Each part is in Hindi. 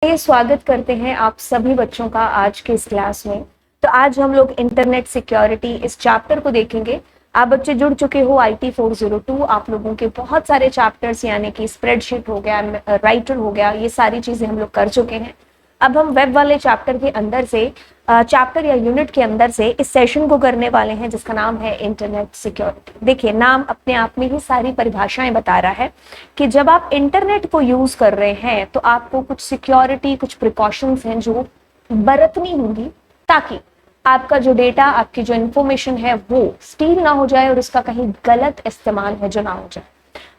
स्वागत करते हैं आप सभी बच्चों का आज के इस क्लास में। तो आज हम लोग इंटरनेट सिक्योरिटी इस चैप्टर को देखेंगे। आप बच्चे जुड़ चुके हो IT 402। आप लोगों के बहुत सारे चैप्टर्स यानी कि स्प्रेडशीट हो गया, राइटर हो गया, ये सारी चीजें हम लोग कर चुके हैं। अब हम वेब वाले चैप्टर के अंदर से चैप्टर या यूनिट के अंदर से इस सेशन को करने वाले हैं जिसका नाम है इंटरनेट सिक्योरिटी। देखिए, नाम अपने आप में ही सारी परिभाषाएं बता रहा है कि जब आप इंटरनेट को यूज कर रहे हैं तो आपको कुछ सिक्योरिटी, कुछ प्रिकॉशंस हैं जो बरतनी होंगी ताकि आपका जो डेटा, आपकी जो इंफॉर्मेशन है वो स्टील ना हो जाए और उसका कहीं गलत इस्तेमाल है जो ना हो जाए।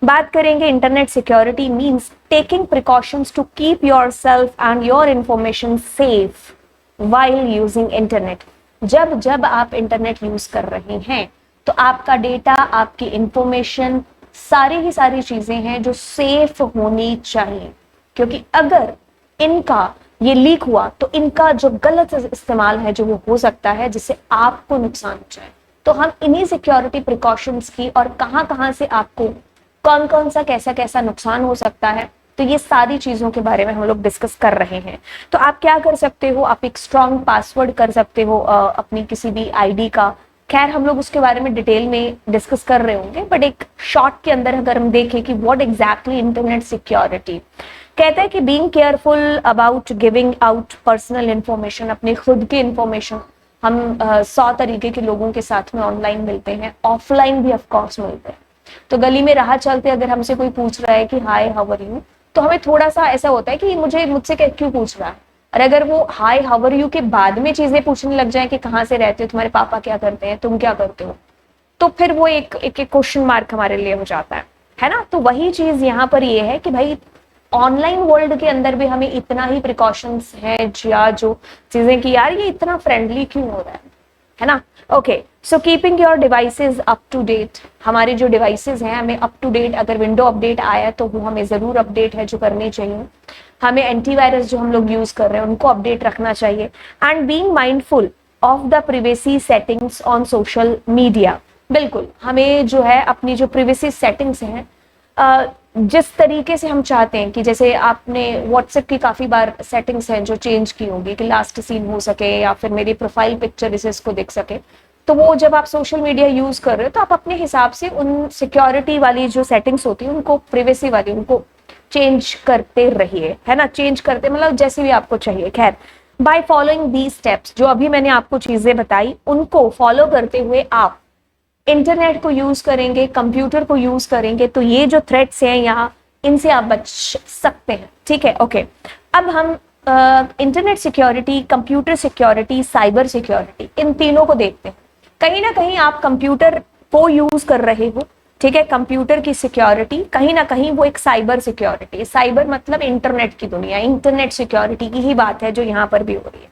बात करेंगे internet security means taking precautions to keep yourself and your information safe while using internet. जब जब आप इंटरनेट यूज कर रहे हैं तो आपका डेटा, आपकी इंफॉर्मेशन, सारी ही सारी चीजें हैं जो सेफ होनी चाहिए, क्योंकि अगर इनका ये लीक हुआ तो इनका जो गलत इस्तेमाल है जो वो हो सकता है जिससे आपको नुकसान हो जाए। तो हम इन्हीं सिक्योरिटी प्रिकॉशंस की और कहां से आपको कौन कौन सा कैसा कैसा नुकसान हो सकता है, तो ये सारी चीजों के बारे में हम लोग डिस्कस कर रहे हैं। तो आप क्या कर सकते हो, आप एक स्ट्रॉन्ग पासवर्ड कर सकते हो अपनी किसी भी आईडी का। खैर, हम लोग उसके बारे में डिटेल में डिस्कस कर रहे होंगे, बट एक शॉर्ट के अंदर अगर हम देखें कि व्हाट एग्जैक्टली इंटरनेट सिक्योरिटी कहता है कि being careful about giving out personal information, अपनी खुद की इंफॉर्मेशन। हम 100 तरीके के लोगों के साथ में ऑनलाइन मिलते हैं, ऑफलाइन भी ऑफकोर्स मिलते हैं। तो गली में राह चलते अगर हमसे कोई पूछ रहा है कि हाय हाउ आर यू, तो हमें थोड़ा सा ऐसा होता है कि मुझसे क्यों पूछ रहा है। और अगर वो हाय हाउ आर यू के बाद में चीजें पूछने लग जाए कि कहाँ से रहते हो, तुम्हारे पापा क्या करते हैं, तुम क्या करते हो, तो फिर वो एक क्वेश्चन मार्क हमारे लिए हो जाता है ना। तो वही चीज यहाँ पर ये है कि भाई ऑनलाइन वर्ल्ड के अंदर भी हमें इतना ही प्रिकॉशंस है या जो चीजें कि यार ये इतना फ्रेंडली क्यों हो रहा है ना। Okay, so keeping your devices up to date. हमारे जो डिवाइसेस हैं हमें अप टू डेट, अगर विंडो अपडेट आया तो वो हमें जरूर अपडेट है जो करनी चाहिए। हमें एंटीवायरस जो हम लोग यूज कर रहे हैं उनको अपडेट रखना चाहिए। And being mindful of the privacy settings on social media. बिल्कुल, हमें जो है अपनी जो प्रिवेसी सेटिंग्स हैं, जिस तरीके से हम चाहते हैं कि जैसे आपने व्हाट्सएप की काफी बार सेटिंग्स हैं जो चेंज की होगी कि लास्ट सीन हो सके या फिर मेरी प्रोफाइल पिक्चर इसको दिख सके, तो वो जब आप सोशल मीडिया यूज कर रहे हो तो आप अपने हिसाब से उन सिक्योरिटी वाली जो सेटिंग्स होती है उनको, प्रिवेसी वाली, उनको चेंज करते रहिए, है ना। चेंज करते मतलब जैसे भी आपको चाहिए। खैर, बाय फॉलोइंग दीज स्टेप्स, जो अभी मैंने आपको चीजें बताई उनको फॉलो करते हुए आप इंटरनेट को यूज करेंगे, कंप्यूटर को यूज करेंगे, तो ये जो थ्रेट्स हैं यहाँ, इनसे आप बच सकते हैं। ठीक है, ओके। अब हम internet security, computer security, cyber security, इन तीनों को देखते हैं। कहीं ना कहीं आप कंप्यूटर को यूज कर रहे हो, ठीक है। कंप्यूटर की सिक्योरिटी कहीं ना कहीं वो एक साइबर सिक्योरिटी, साइबर मतलब इंटरनेट की दुनिया, इंटरनेट सिक्योरिटी की ही बात है जो यहाँ पर भी हो रही है।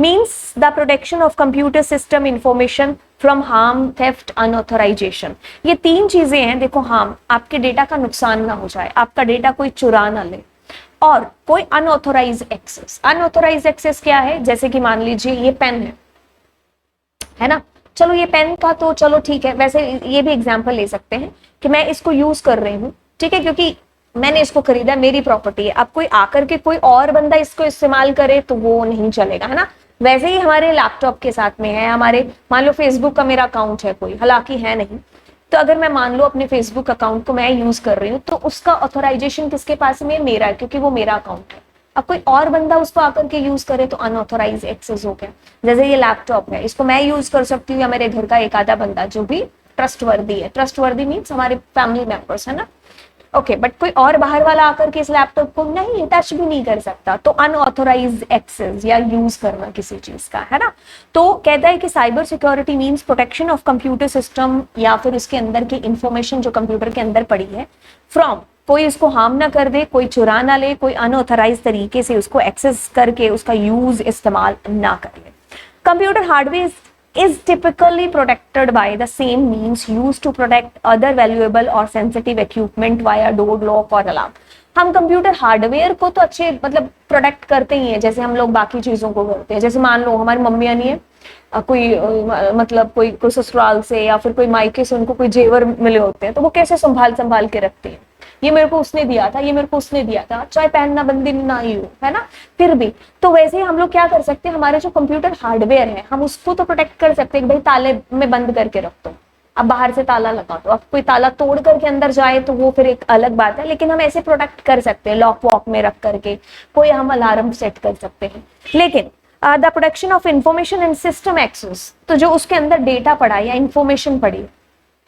Means the protection of computer system information from harm, theft, unauthorisation. ये तीन चीजें हैं। देखो, हार्म, आपके डेटा का नुकसान ना हो जाए, आपका डेटा कोई चुरा ना ले, और कोई अनऑथोराइज एक्सेस। अनऑथोराइज एक्सेस क्या है, जैसे कि मान लीजिए ये पेन है ना। चलो ये पेन का तो चलो ठीक है, वैसे ये भी एग्जाम्पल ले सकते हैं कि मैं इसको यूज कर रही हूँ, ठीक है, क्योंकि मैंने इसको खरीदा, मेरी प्रॉपर्टी है। अब कोई आकर के कोई और बंदा इसको इस्तेमाल करे तो वो नहीं चलेगा, है ना। वैसे ही हमारे लैपटॉप के साथ में है, हमारे मान लो फेसबुक का मेरा अकाउंट है, कोई हालांकि है नहीं, तो अगर मैं मान लो अपने फेसबुक अकाउंट को मैं यूज कर रही हूँ तो उसका ऑथोराइजेशन किसके पास में, मेरा है, क्योंकि वो मेरा अकाउंट है। अब कोई और बंदा उसको आकर के यूज करे तो अनऑथोराइज एक्सेस हो गया। जैसे ये लैपटॉप है, इसको मैं यूज कर सकती हूँ या मेरे घर का एक आधा बंदा जो भी ट्रस्टवर्दी है, ट्रस्टवर्दी मीन्स हमारे फैमिली मेंबर्स, है ना। ओके, बट कोई और बाहर वाला आकर के इस लैपटॉप को नहीं टच भी नहीं कर सकता, तो अनऑथोराइज एक्सेस या यूज करना किसी चीज का, है ना। तो कहता है कि cyber security means protection of computer system, या फिर उसके अंदर की इंफॉर्मेशन जो कंप्यूटर के अंदर पड़ी है, फ्रॉम, कोई उसको हार्म ना कर दे, कोई चुरा ना ले, कोई अनऑथोराइज तरीके से उसको एक्सेस करके उसका यूज, इस्तेमाल ना कर ले। Computer hardware is typically protected by the same means used to protect other valuable or sensitive equipment via door lock or alarm। हम कंप्यूटर हार्डवेयर को तो अच्छे मतलब प्रोटेक्ट करते ही हैं, जैसे हम लोग बाकी चीजों को करते हैं। जैसे मान लो हमारी मम्मियाँ नहीं है, कोई मतलब कोई ससुराल से या फिर कोई मायके से उनको कोई जेवर मिले होते हैं, तो वो कैसे संभाल के रखते हैं, ये मेरे को उसने दिया था, ये मेरे को उसने दिया था, चाहे पहनना बंदी ना ही हो, है ना, फिर भी। तो वैसे ही हम लोग क्या कर सकते हैं, हमारे जो कंप्यूटर हार्डवेयर है हम उसको तो प्रोटेक्ट कर सकते हैं, भाई ताले में बंद करके रख दो, अब बाहर से ताला लगा दो, अब कोई ताला तोड़ करके अंदर जाए तो वो फिर एक अलग बात है, लेकिन हम ऐसे प्रोटेक्ट कर सकते हैं, लॉक वॉक में रख करके, कोई हम अलार्म सेट कर सकते हैं। लेकिन the protection of information and system access, तो जो उसके अंदर डेटा पड़ा या इंफॉर्मेशन पड़ी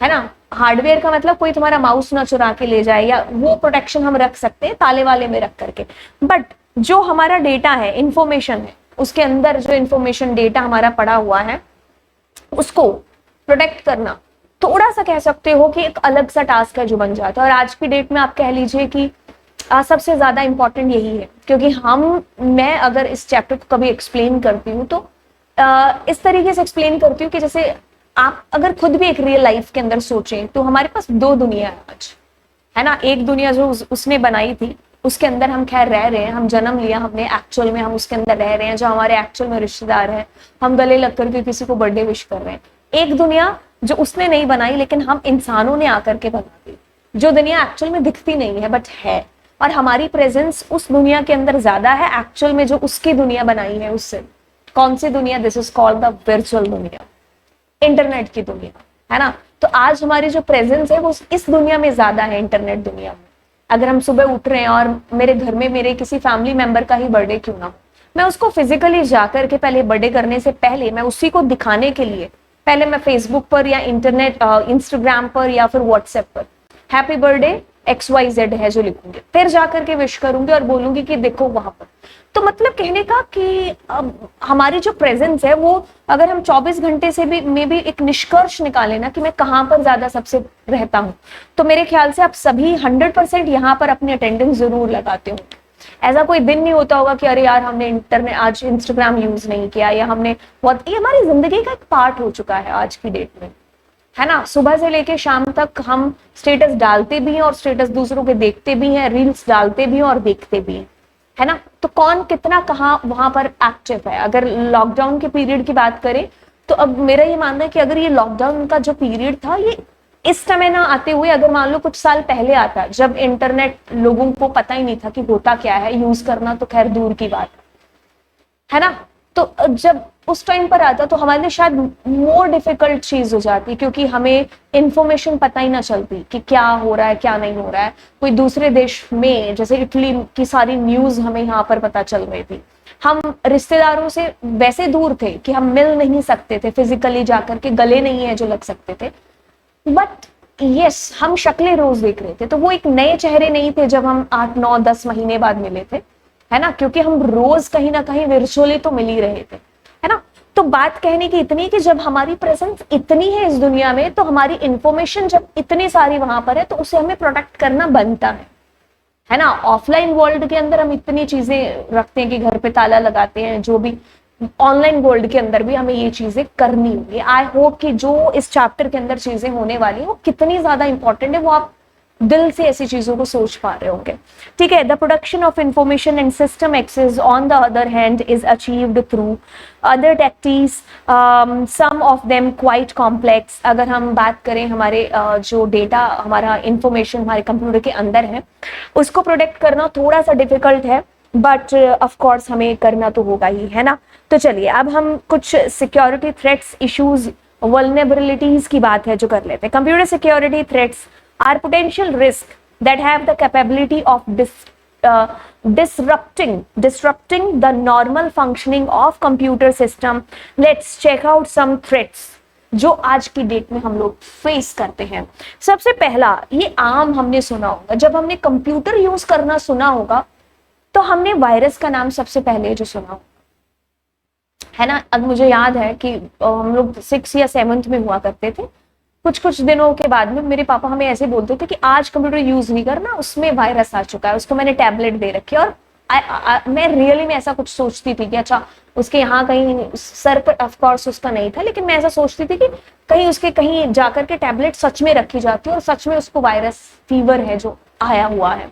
है ना, हार्डवेयर का मतलब कोई तुम्हारा माउस ना चुरा के ले जाए, या वो प्रोटेक्शन हम रख सकते हैं ताले वाले में रख करके। बट जो हमारा डेटा है, इंफॉर्मेशन है, उसके अंदर जो इंफॉर्मेशन डेटा हमारा पड़ा हुआ है उसको प्रोटेक्ट करना थोड़ा सा कह सकते हो कि एक अलग सा टास्क है जो बन जाता है। और आज की डेट में आप कह लीजिए कि सबसे ज्यादा इंपॉर्टेंट यही है, क्योंकि मैं अगर इस चैप्टर को कभी एक्सप्लेन करती हूँ तो इस तरीके से एक्सप्लेन करती हूँ कि जैसे आप अगर खुद भी एक रियल लाइफ के अंदर सोचें तो हमारे पास दो दुनिया है आज, है ना। एक दुनिया जो उसने बनाई थी उसके अंदर हम खैर रह रहे हैं, हम जन्म लिया हमने, एक्चुअल में हम उसके अंदर रह रहे हैं, जो हमारे एक्चुअल में रिश्तेदार हैं, हम गले लग करके किसी को बर्थडे विश कर रहे हैं। एक दुनिया जो उसने नहीं बनाई लेकिन हम इंसानों ने आकर के बना दी, जो दुनिया एक्चुअल में दिखती नहीं है बट है, और हमारी प्रेजेंस उस दुनिया के अंदर ज्यादा है एक्चुअल में जो उसकी दुनिया बनाई है उससे। कौन सी दुनिया? This is called the virtual दुनिया, इंटरनेट की दुनिया, है ना। तो आज हमारी जो प्रेजेंस है वो इस दुनिया में ज्यादा है, इंटरनेट दुनिया में। अगर हम सुबह उठ रहे हैं और मेरे घर में मेरे किसी फैमिली मेंबर का ही बर्थडे क्यों ना हो, मैं उसको फिजिकली जाकर के पहले बर्थडे करने से पहले मैं उसी को दिखाने के लिए पहले मैं फेसबुक पर या इंस्टाग्राम पर या फिर व्हाट्सएप पर हैप्पी बर्थडे XYZ है जो लिखूंगी, फिर जाकर के विश करूंगी और बोलूंगी कि देखो वहां पर। तो मतलब कहने का कि हमारी जो प्रेजेंस है वो अगर हम 24 घंटे से भी मे भी एक निष्कर्ष निकालें ना कि मैं कहाँ पर ज्यादा सबसे रहता हूँ, तो मेरे ख्याल से आप सभी 100% यहाँ पर अपनी अटेंडेंस जरूर लगाते हो। ऐसा कोई दिन नहीं होता होगा कि अरे यार हमने इंटरनेट आज इंस्टाग्राम यूज नहीं किया, या हमने बहुत, ये हमारी जिंदगी का एक पार्ट हो चुका है आज की डेट में, है ना। सुबह से लेके शाम तक हम स्टेटस डालते भी हैं और स्टेटस दूसरों के देखते भी हैं, रील्स डालते भी हैं और देखते भी हैं, है ना। तो कौन कितना कहाँ वहां पर एक्टिव है। अगर लॉकडाउन के पीरियड की बात करें तो अब मेरा ये मानना है कि अगर ये लॉकडाउन का जो पीरियड था ये इस समय ना आते हुए अगर मान लो कुछ साल पहले आता, जब इंटरनेट लोगों को पता ही नहीं था कि होता क्या है, यूज करना तो खैर दूर की बात है ना। तो जब उस टाइम पर आता तो हमारे लिए शायद मोर डिफिकल्ट चीज हो जाती, क्योंकि हमें इंफॉर्मेशन पता ही ना चलती कि क्या हो रहा है क्या नहीं हो रहा है। कोई दूसरे देश में जैसे इटली की सारी न्यूज हमें यहाँ पर पता चल रही थी, हम रिश्तेदारों से वैसे दूर थे कि हम मिल नहीं सकते थे फिजिकली जाकर के, गले नहीं है जो लग सकते थे, बट यस हम शक्लें रोज देख रहे थे। तो वो एक नए चेहरे नहीं थे जब हम 8 9 10 महीने बाद मिले थे, है ना, क्योंकि हम रोज कहीं ना कहीं वर्चुअली तो मिल ही रहे थे, है ना। तो बात कहने की इतनी कि जब हमारी प्रेजेंस इतनी है इस दुनिया में तो हमारी इंफॉर्मेशन जब इतनी सारी वहां पर है तो उसे हमें प्रोटेक्ट करना बनता है ना। ऑफलाइन वर्ल्ड के अंदर हम इतनी चीजें रखते हैं कि घर पे ताला लगाते हैं, जो भी ऑनलाइन वर्ल्ड के अंदर भी हमें ये चीजें करनी होगी। आई होप कि जो इस चैप्टर के अंदर चीजें होने वाली है वो कितनी ज्यादा इंपॉर्टेंट है वो आप दिल से ऐसी चीजों को सोच पा रहे होंगे, ठीक है। The production of information and system access on the other hand is achieved through other tactics, some of them quite complex. अगर हम बात करें हमारे जो डेटा हमारा इंफॉर्मेशन हमारे कंप्यूटर के अंदर है उसको प्रोटेक्ट करना थोड़ा सा डिफिकल्ट है, बट ऑफ कोर्स हमें करना तो होगा ही, है ना। तो चलिए अब हम कुछ सिक्योरिटी थ्रेट्स, इश्यूज, वल्नरेबिलिटीज की बात है जो कर लेते हैं। Computer security threats are potential risk that have the capability of disrupting the normal functioning of computer system. Let's check out some threats जो आज की डेट में हम लोग फेस करते हैं। सबसे पहला, ये आम हमने सुना होगा, जब हमने कंप्यूटर यूज करना सुना होगा तो हमने वायरस का नाम सबसे पहले जो सुना होगा, है ना। अब मुझे याद है कि हम लोग 6 या 7th में हुआ करते थे, कुछ दिनों के बाद में मेरे पापा हमें ऐसे बोलते थे कि आज कंप्यूटर यूज नहीं करना, उसमें वायरस आ चुका है, उसको मैंने टैबलेट दे रखी है। और मैं रियली में ऐसा कुछ सोचती थी कि अच्छा उसके यहाँ कहीं सर पर, ऑफ कोर्स उसका नहीं था, लेकिन मैं ऐसा सोचती थी कि कहीं उसके कहीं जाकर के टैबलेट सच में रखी जाती है और सच में उसको वायरस फीवर है जो आया हुआ है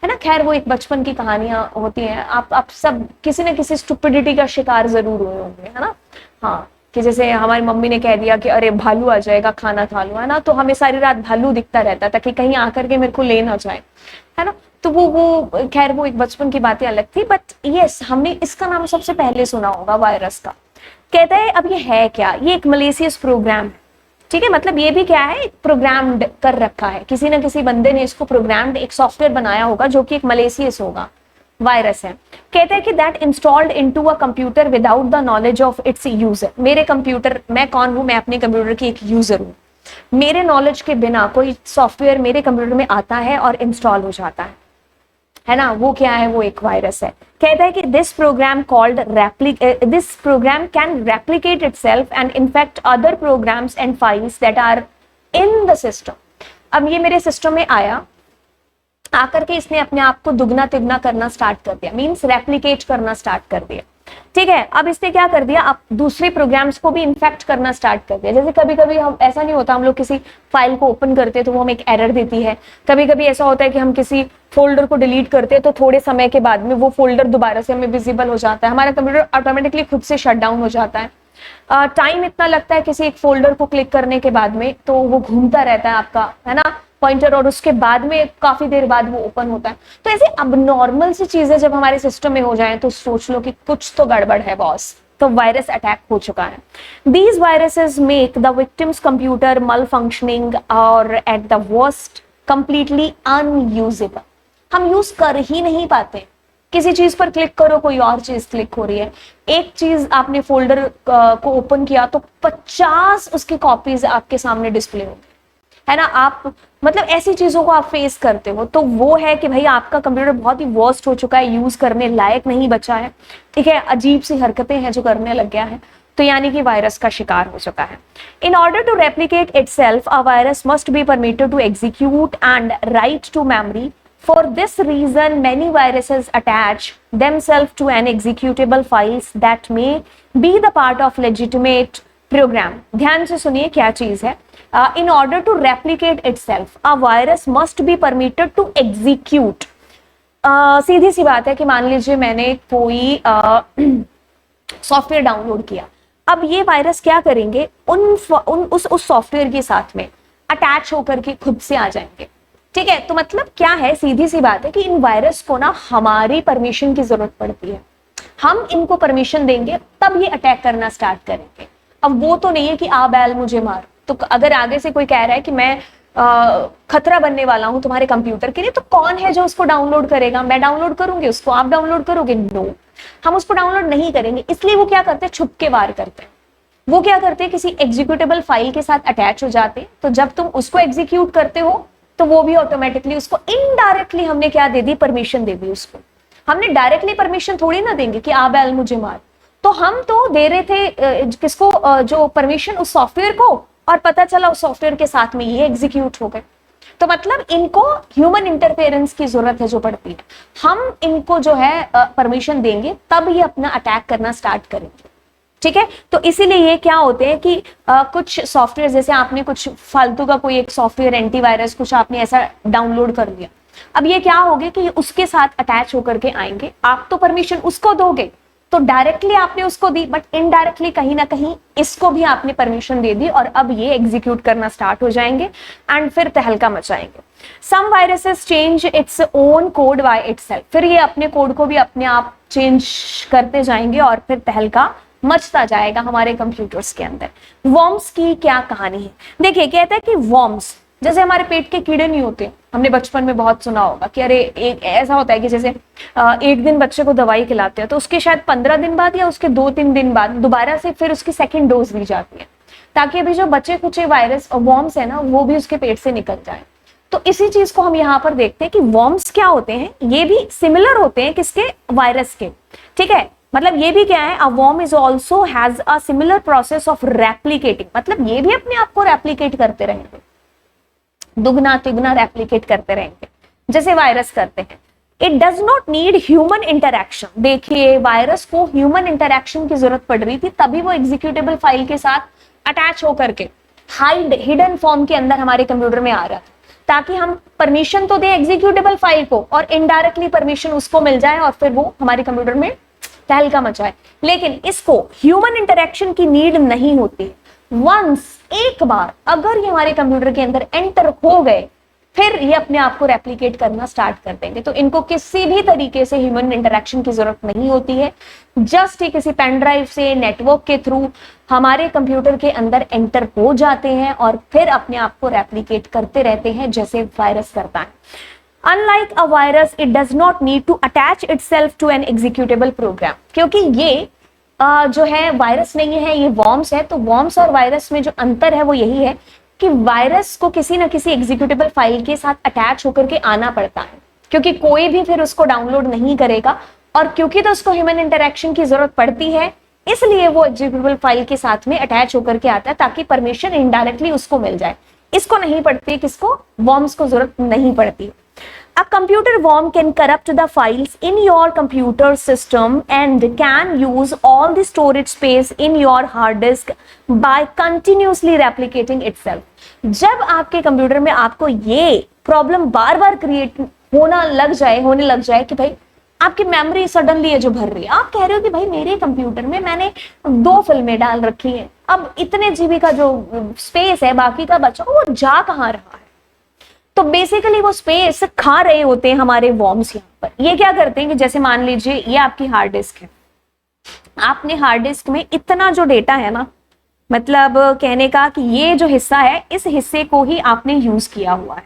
ना। खैर वो एक बचपन की कहानियां होती हैं, आप सब किसी न किसी स्टुपिडिटी का शिकार जरूर हुए होंगे, है ना। हाँ, कि जैसे हमारी मम्मी ने कह दिया कि अरे भालू आ जाएगा खाना खा लो, है ना, तो हमें सारी रात भालू दिखता रहता था कि कहीं आकर के मेरे को ले ना जाए, है ना। तो वो खैर वो एक बचपन की बातें अलग थी, बट यस हमने इसका नाम सबसे पहले सुना होगा वायरस का। कहता है अब ये है क्या, ये एक मलेशियस प्रोग्राम है, ठीक है, मतलब ये भी क्या है, एक प्रोग्राम्ड कर रखा है, किसी ना किसी बंदे ने इसको प्रोग्राम्ड एक सॉफ्टवेयर बनाया होगा जो कि एक मलेशियस होगा, वायरस है। कहता है कि that installed into a computer without the knowledge of its user. मेरे कंप्यूटर, मैं कौन हूं, मैं अपने कंप्यूटर की एक यूजर हूं, मेरे नॉलेज के बिना कोई सॉफ्टवेयर मेरे कंप्यूटर में आता है और इंस्टॉल हो जाता है ना, वो क्या है, वो एक वायरस है। कहता है कि this program can replicate itself and infect other programs and files that are in the system. अब ये मेरे सिस्टम में आया, आकर के इसने अपने आप को दुगना तिगना करना स्टार्ट कर दिया, मींस रेप्लिकेट करना स्टार्ट कर दिया, ठीक है। अब इसने क्या कर दिया, अब दूसरे प्रोग्राम्स को भी इन्फेक्ट करना स्टार्ट कर दिया। जैसे कभी कभी हम, ऐसा नहीं होता, हम लोग किसी फाइल को ओपन करते हैं तो वो हमें एक एरर देती है, कभी कभी ऐसा होता है कि हम किसी फोल्डर को डिलीट करते हैं तो थोड़े समय के बाद में वो फोल्डर दोबारा से हमें विजिबल हो जाता है, हमारा कंप्यूटर ऑटोमेटिकली खुद से शट डाउन हो जाता है। टाइम इतना लगता है किसी एक फोल्डर को क्लिक करने के बाद में, तो वो घूमता रहता है आपका, है ना, पॉइंटर, और उसके बाद में काफी देर बाद वो ओपन होता है। तो ऐसे अबनॉर्मल सी चीजें जब हमारे सिस्टम में हो जाएं तो सोच लो कि कुछ तो गड़बड़ है बॉस, तो वायरस अटैक हो चुका है। These viruses make the victims computer मल फंक्शनिंग और at the worst completely unusable. हम यूज कर ही नहीं पाते, किसी चीज पर क्लिक करो कोई और चीज क्लिक हो रही है, एक चीज आपने फोल्डर को ओपन किया तो 50 उसकी कॉपीज आपके सामने डिस्प्ले होंगे, है ना। आप मतलब ऐसी चीजों को आप फेस करते हो, तो वो है कि भाई आपका कंप्यूटर बहुत ही वर्स्ट हो चुका है, यूज करने लायक नहीं बचा है, ठीक है, अजीब सी हरकतें हैं जो करने लग गया है, तो यानी कि वायरस का शिकार हो चुका है। In order to replicate itself a virus must be permitted to execute and write to memory. For this reason, many viruses attach themselves to an executable files that may be the part of legitimate program. ध्यान से सुनिए क्या चीज है। In order to replicate itself, a virus must be permitted to execute. सीधी सी बात है कि मान लीजिए मैंने कोई सॉफ्टवेयर डाउनलोड किया, अब ये वायरस क्या करेंगे, उस सॉफ्टवेयर के साथ में अटैच होकर के खुद से आ जाएंगे, ठीक है। तो मतलब क्या है, सीधी सी बात है कि इन वायरस को ना हमारी परमिशन की जरूरत पड़ती है, हम इनको परमिशन देंगे तब ये अटैक करना स्टार्ट करेंगे। अब वो तो नहीं है कि आ बैल मुझे मार, तो अगर आगे से कोई कह रहा है कि मैं खतरा बनने वाला हूं तुम्हारे कंप्यूटर के लिए, तो कौन है जो उसको डाउनलोड करेगा, मैं डाउनलोड करूंगी उसको, आप डाउनलोड करोगे, नो, हम उसको डाउनलोड नहीं करेंगे। इसलिए वो क्या करते हैं, छुप के वार करते हैं। वो क्या करते हैं, किसी एग्जीक्यूटेबल फाइल के साथ अटैच हो जाते हैं, तो जब तुम उसको एग्जीक्यूट करते हो तो वो भी ऑटोमेटिकली उसको इनडायरेक्टली हमने क्या दे दी, परमिशन दे दी उसको। हमने डायरेक्टली परमिशन थोड़ी ना देंगे कि आ बैल मुझे मार, तो हम तो दे रहे थे किसको, जो परमिशन उस सॉफ्टवेयर को, और पता चला उस सॉफ्टवेयर के साथ में ये एग्जीक्यूट हो गए। तो मतलब इनको ह्यूमन इंटरफेरेंस की जरूरत है जो पड़ती है, हम इनको जो है परमिशन देंगे तब ये अपना अटैक करना स्टार्ट करेंगे, ठीक है। तो इसीलिए ये क्या होते हैं कि कुछ सॉफ्टवेयर, जैसे आपने कुछ फालतू का कोई एक सॉफ्टवेयर एंटीवायरस कुछ आपने ऐसा डाउनलोड कर लिया, अब ये क्या होगा कि उसके साथ अटैच होकर के आएंगे, आप तो परमिशन उसको दोगे, तो डायरेक्टली आपने उसको दी, बट इनडायरेक्टली कहीं ना कहीं इसको भी आपने परमिशन दे दी, और अब ये एग्जीक्यूट करना स्टार्ट हो जाएंगे एंड फिर तहलका मचाएंगे। Some viruses change its own code by itself, फिर ये अपने कोड को भी अपने आप चेंज करते जाएंगे और फिर तहलका मचता जाएगा हमारे कंप्यूटर्स के अंदर। वर्म्स की क्या कहानी है, देखिए कहता है कि वर्म्स जैसे हमारे पेट के कीड़े नहीं होते, हमने बचपन में बहुत सुना होगा कि अरे एक ऐसा होता है कि जैसे एक दिन बच्चे को दवाई खिलाते हैं तो उसके शायद 15 दिन बाद या उसके 2-3 दिन बाद दोबारा से फिर उसकी सेकेंड डोज दी जाती है, ताकि अभी जो बचे कुछ वायरस वर्म्स है ना वो भी उसके पेट से निकल जाए। तो इसी चीज को हम यहाँ पर देखते हैं कि वर्म्स क्या होते हैं, ये भी सिमिलर होते हैं किसके, वायरस के, ठीक है। मतलब ये भी क्या है, a worm is also has a similar process of replicating, मतलब ये भी अपने आप को रेप्लिकेट करते रहेंगे, दुगना तिगुना रेप्लिकेट करते रहेंगे जैसे वायरस करते हैं। It does not need human interaction, देखिए वायरस को ह्यूमन इंटरैक्शन की जरूरत पड़ रही थी, तभी वो एग्जीक्यूटेबल फाइल के साथ अटैच होकर के हिडन फॉर्म के अंदर हमारे कंप्यूटर में आ रहा था, ताकि हम परमिशन तो दें एग्जीक्यूटेबल फाइल को और इनडायरेक्टली परमिशन उसको मिल जाए और फिर वो हमारे कंप्यूटर में तहलका मचाए, लेकिन इसको ह्यूमन इंटरेक्शन की नीड नहीं होती। वंस एक बार अगर ये हमारे कंप्यूटर के अंदर एंटर हो गए, फिर ये अपने आप को रेप्लिकेट करना स्टार्ट कर देंगे। तो इनको किसी भी तरीके से ह्यूमन इंटरेक्शन की जरूरत नहीं होती है। जस्ट ये किसी पेन ड्राइव से नेटवर्क के थ्रू हमारे कंप्यूटर के अंदर एंटर हो जाते हैं और फिर अपने आप को रेप्लिकेट करते रहते हैं जैसे वायरस करता है। Unlike a virus, it does not need to attach itself to an executable program। क्योंकि ये जो है वायरस नहीं है, ये वॉर्म्स है। तो वॉर्म्स और वायरस में जो अंतर है वो यही है कि वायरस को किसी ना किसी एग्जीक्यूटेबल फाइल के साथ अटैच होकर के आना पड़ता है, क्योंकि कोई भी फिर उसको डाउनलोड नहीं करेगा। और क्योंकि तो उसको ह्यूमन इंटरेक्शन की जरूरत पड़ती है, इसलिए वो एग्जीक्यूटेबल फाइल के साथ में अटैच होकर के आता है, ताकि परमिशन इनडायरेक्टली उसको मिल जाए। इसको नहीं पड़ती, किसको? वॉर्म्स को जरूरत नहीं पड़ती। A computer worm can corrupt the files in your computer system and can use all the storage space in your hard disk by continuously replicating itself। जब आपके कंप्यूटर में आपको ये प्रॉब्लम बार बार क्रिएट होने लग जाए कि भाई आपकी मेमोरी सडनली है जो भर रही है, आप कह रहे हो कि भाई मेरे कंप्यूटर में मैंने 2 फिल्में डाल रखी हैं, अब इतने जीबी का जो स्पेस है बाकी का बचा वो जा कहाँ रहा है। तो बेसिकली वो स्पेस खा रहे होते हैं हमारे वॉर्म्स। यहाँ पर ये क्या करते हैं कि जैसे मान लीजिए ये आपकी हार्ड डिस्क है, आपने हार्ड डिस्क में इतना जो डेटा है ना, मतलब कहने का कि ये जो हिस्सा है इस हिस्से को ही आपने यूज किया हुआ है,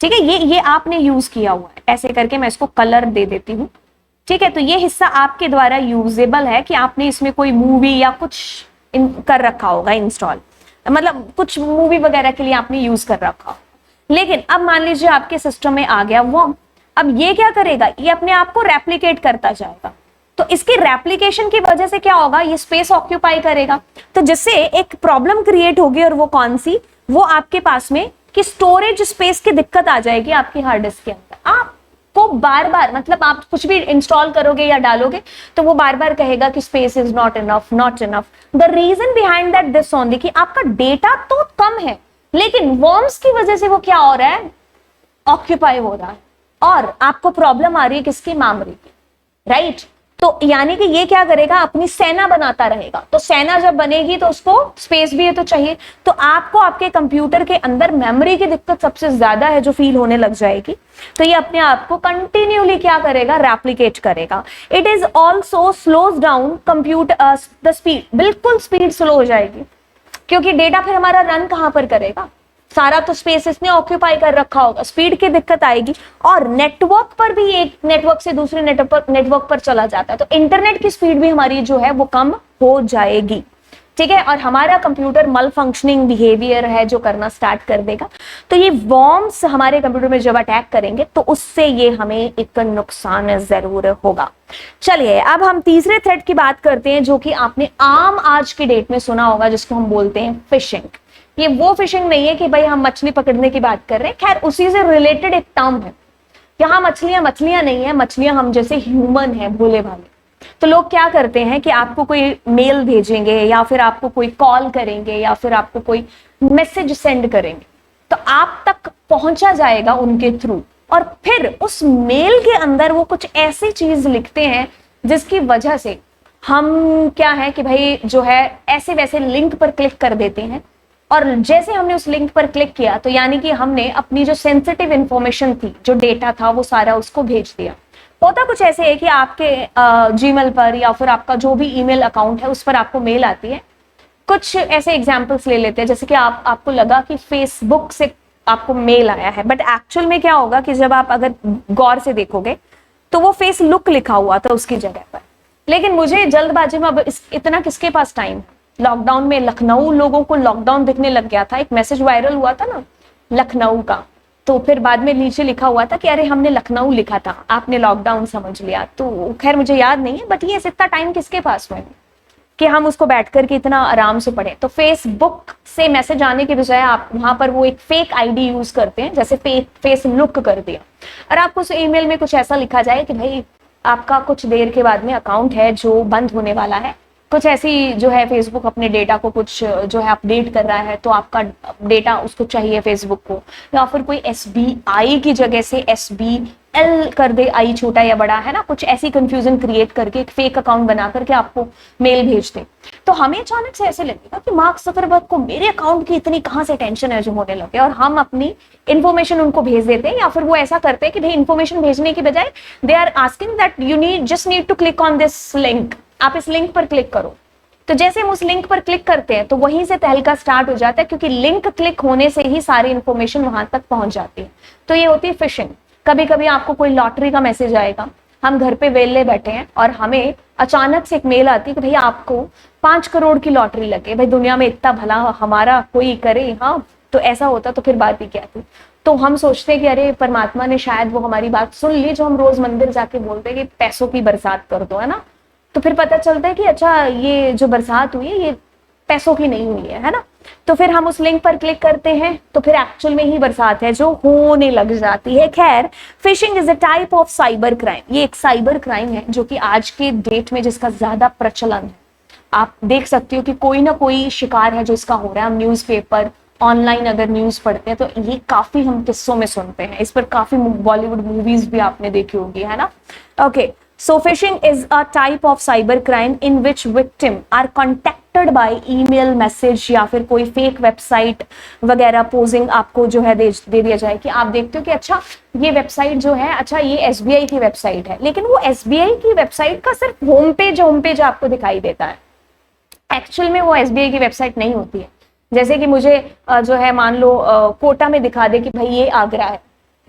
ठीक है, ये आपने यूज किया हुआ है। ऐसे करके मैं इसको कलर दे देती हूँ, ठीक है। तो ये हिस्सा आपके द्वारा यूजेबल है कि आपने इसमें कोई मूवी या कुछ कर रखा होगा इंस्टॉल, मतलब कुछ मूवी वगैरह के लिए आपने यूज कर रखा होगा। लेकिन अब मान लीजिए आपके सिस्टम में आ गया वॉर्म, अब ये क्या करेगा, ये अपने आप को रेप्लिकेट करता जाएगा। तो इसके रेप्लिकेशन की वजह से क्या होगा, ये स्पेस ऑक्यूपाई करेगा, तो जिससे एक प्रॉब्लम क्रिएट होगी। और वो कौन सी? वो आपके पास में कि स्टोरेज स्पेस की दिक्कत आ जाएगी आपकी हार्ड डिस्क के अंदर। आपको बार बार, मतलब आप कुछ भी इंस्टॉल करोगे या डालोगे तो वो बार बार कहेगा कि space is not enough, not enough. The reason behind that this only कि आपका डेटा तो कम है, लेकिन वॉर्म्स की वजह से वो क्या हो रहा है, ऑक्यूपाई हो रहा है, और आपको प्रॉब्लम आ रही है किसकी? मेमोरी की, राइट। तो यानी कि ये क्या करेगा, अपनी सेना बनाता रहेगा। तो सेना जब बनेगी तो उसको स्पेस भी है तो चाहिए। तो आपको आपके कंप्यूटर के अंदर मेमोरी की दिक्कत सबसे ज्यादा है जो फील होने लग जाएगी। तो ये अपने आप को कंटिन्यूली क्या करेगा, रेप्लिकेट करेगा। It is also slows down computer the speed, बिल्कुल स्पीड स्लो हो जाएगी, क्योंकि डेटा फिर हमारा रन कहां पर करेगा, सारा तो स्पेस इसने ऑक्यूपाई कर रखा होगा, स्पीड की दिक्कत आएगी। और नेटवर्क पर भी, एक नेटवर्क से दूसरे नेटवर्क पर चला जाता है, तो इंटरनेट की स्पीड भी हमारी जो है वो कम हो जाएगी, ठीक है। और हमारा कंप्यूटर मल फंक्शनिंग बिहेवियर है जो करना स्टार्ट कर देगा। तो ये वॉर्म्स हमारे कंप्यूटर में जब अटैक करेंगे तो उससे ये हमें एक नुकसान जरूर होगा। चलिए अब हम तीसरे थ्रेट की बात करते हैं, जो कि आपने आम आज की डेट में सुना होगा, जिसको हम बोलते हैं फिशिंग। ये वो फिशिंग नहीं है कि भाई हम मछली पकड़ने की बात कर रहे हैं, खैर उसी से रिलेटेड एक टर्म है। यहाँ मछलियां नहीं है, मछलियां हम जैसे ह्यूमन है, भोले भाले। तो लोग क्या करते हैं कि आपको कोई मेल भेजेंगे या फिर आपको कोई कॉल करेंगे या फिर आपको कोई मैसेज सेंड करेंगे, तो आप तक पहुंचा जाएगा उनके थ्रू, और फिर उस मेल के अंदर वो कुछ ऐसी चीज लिखते हैं जिसकी वजह से हम क्या है कि भाई जो है ऐसे वैसे लिंक पर क्लिक कर देते हैं। और जैसे हमने उस लिंक पर क्लिक किया तो यानी कि हमने अपनी जो सेंसिटिव इंफॉर्मेशन थी, जो डेटा था, वो सारा उसको भेज दिया। होता कुछ ऐसे है कि आपके जीमेल पर या फिर आपका जो भी ईमेल अकाउंट है उस पर आपको मेल आती है। कुछ ऐसे एग्जांपल्स ले लेते हैं, जैसे कि आपको लगा कि फेसबुक से आपको मेल आया है, बट एक्चुअल में क्या होगा कि जब आप अगर गौर से देखोगे तो वो फेस लुक लिखा हुआ था उसकी जगह पर। लेकिन मुझे जल्दबाजी में अब इतना किसके पास टाइम, लॉकडाउन में लखनऊ लोगों को लॉकडाउन दिखने लग गया था, एक मैसेज वायरल हुआ था ना लखनऊ का, तो फिर बाद में नीचे लिखा हुआ था कि अरे हमने लखनऊ लिखा था, आपने लॉकडाउन समझ लिया। तो खैर मुझे याद नहीं है, बट ये इतना टाइम किसके पास में कि हम उसको बैठ करके इतना आराम से पढ़े। तो फेसबुक से मैसेज आने के बजाय आप वहां पर वो एक फेक आईडी यूज करते हैं, जैसे फेस लुक कर दिया, और आपको उस ईमेल में कुछ ऐसा लिखा जाए कि भाई आपका कुछ देर के बाद में अकाउंट है जो बंद होने वाला है, कुछ ऐसी जो है फेसबुक अपने डेटा को कुछ जो है अपडेट कर रहा है, तो आपका डेटा उसको चाहिए फेसबुक को, या फिर कोई SBI की जगह से SBL कर दे, आई छोटा या बड़ा, है ना, कुछ ऐसी कंफ्यूजन क्रिएट करके एक फेक अकाउंट बना करके आपको मेल भेज दे, तो हमें अचानक से ऐसे लगेगा कि मार्क ज़करबर्ग को मेरे अकाउंट की इतनी कहां से टेंशन है जो होने लगे, और हम अपनी इंफॉर्मेशन उनको भेज देते हैं, या फिर वो ऐसा करते हैं कि भाई इंफॉर्मेशन भेजने की बजाय they are asking that you need to click on this link, आप इस लिंक पर क्लिक करो। तो जैसे हम उस लिंक पर क्लिक करते हैं तो वहीं से तहलका स्टार्ट हो जाता है, क्योंकि लिंक क्लिक होने से ही सारी इंफॉर्मेशन वहां तक पहुंच जाती है। तो ये होती है फिशिंग। कभी कभी आपको कोई लॉटरी का मैसेज आएगा, हम घर पे वेले बैठे हैं और हमें अचानक से एक मेल आती है कि भैया आपको 5 करोड़ की लॉटरी लगे, भाई दुनिया में इतना भला हमारा कोई करे, हाँ तो ऐसा होता तो फिर बात ही क्या थी। तो हम सोचते हैं कि अरे परमात्मा ने शायद वो हमारी बात सुन ली, जो हम रोज मंदिर जाके बोलते हैं कि पैसों की बरसात कर दो, है ना। तो फिर पता चलता है कि अच्छा ये जो बरसात हुई है ये पैसों की नहीं हुई है ना। तो फिर हम उस लिंक पर क्लिक करते हैं तो फिर एक्चुअल में ही बरसात है जो होने लग जाती है। खैर, fishing is a type of cyber crime. ये एक साइबर क्राइम है जो कि आज के डेट में जिसका ज्यादा प्रचलन है। आप देख सकते हो कि कोई ना कोई शिकार है जो इसका हो रहा है। हम न्यूज़पेपर, ऑनलाइन अगर न्यूज पढ़ते हैं तो ये काफी हम किस्सों में सुनते हैं। इस पर काफी बॉलीवुड मूवीज भी आपने देखी होगी, है ना। Okay, so phishing is a type of cyber crime in which victim are contacted by email, message या फिर कोई फेक वेबसाइट वगैरह पोजिंग आपको जो है दे दिया जाए कि आप देखते हो कि अच्छा ये वेबसाइट जो है, अच्छा ये SBI की वेबसाइट है, लेकिन वो SBI की वेबसाइट का सिर्फ होम पेज आपको दिखाई देता है। एक्चुअल में वो SBI की वेबसाइट नहीं होती है। जैसे कि मुझे जो है मान लो कोटा में दिखा दे कि भाई ये आगरा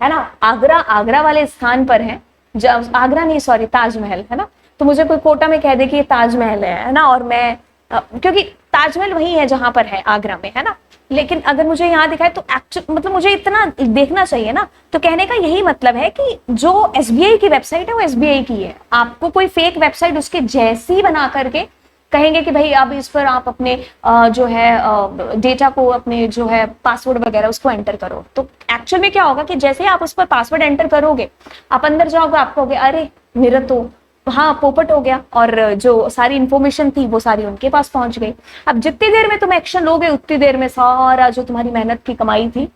है ना, आगरा वाले स्थान पर है, जब आगरा नहीं सॉरी ताजमहल, है ना। तो मुझे कोई कोटा में कह दे कि ये ताजमहल है ना, और मैं क्योंकि ताजमहल वही है जहां पर है आगरा में, है ना। लेकिन अगर मुझे यहाँ दिखाए तो एक्चुअल मतलब मुझे इतना देखना चाहिए ना। तो कहने का यही मतलब है कि जो SBI की वेबसाइट है वो SBI की है। आपको कोई फेक वेबसाइट उसके जैसी बना करके कहेंगे कि भाई अब इस पर आप अपने जो है डेटा को, अपने जो है पासवर्ड वगैरह उसको एंटर करो। तो एक्चुअल में क्या होगा कि जैसे आप उस पर पासवर्ड एंटर करोगे, आप अंदर जाओगे, आपको कहोगे अरे मेरा तो हाँ पोपट हो गया, और जो सारी इंफॉर्मेशन थी वो सारी उनके पास पहुंच गई। अब जितनी देर में तुम एक्शन लोगे उतनी देर में सारा जो तुम्हारी मेहनत की कमाई थी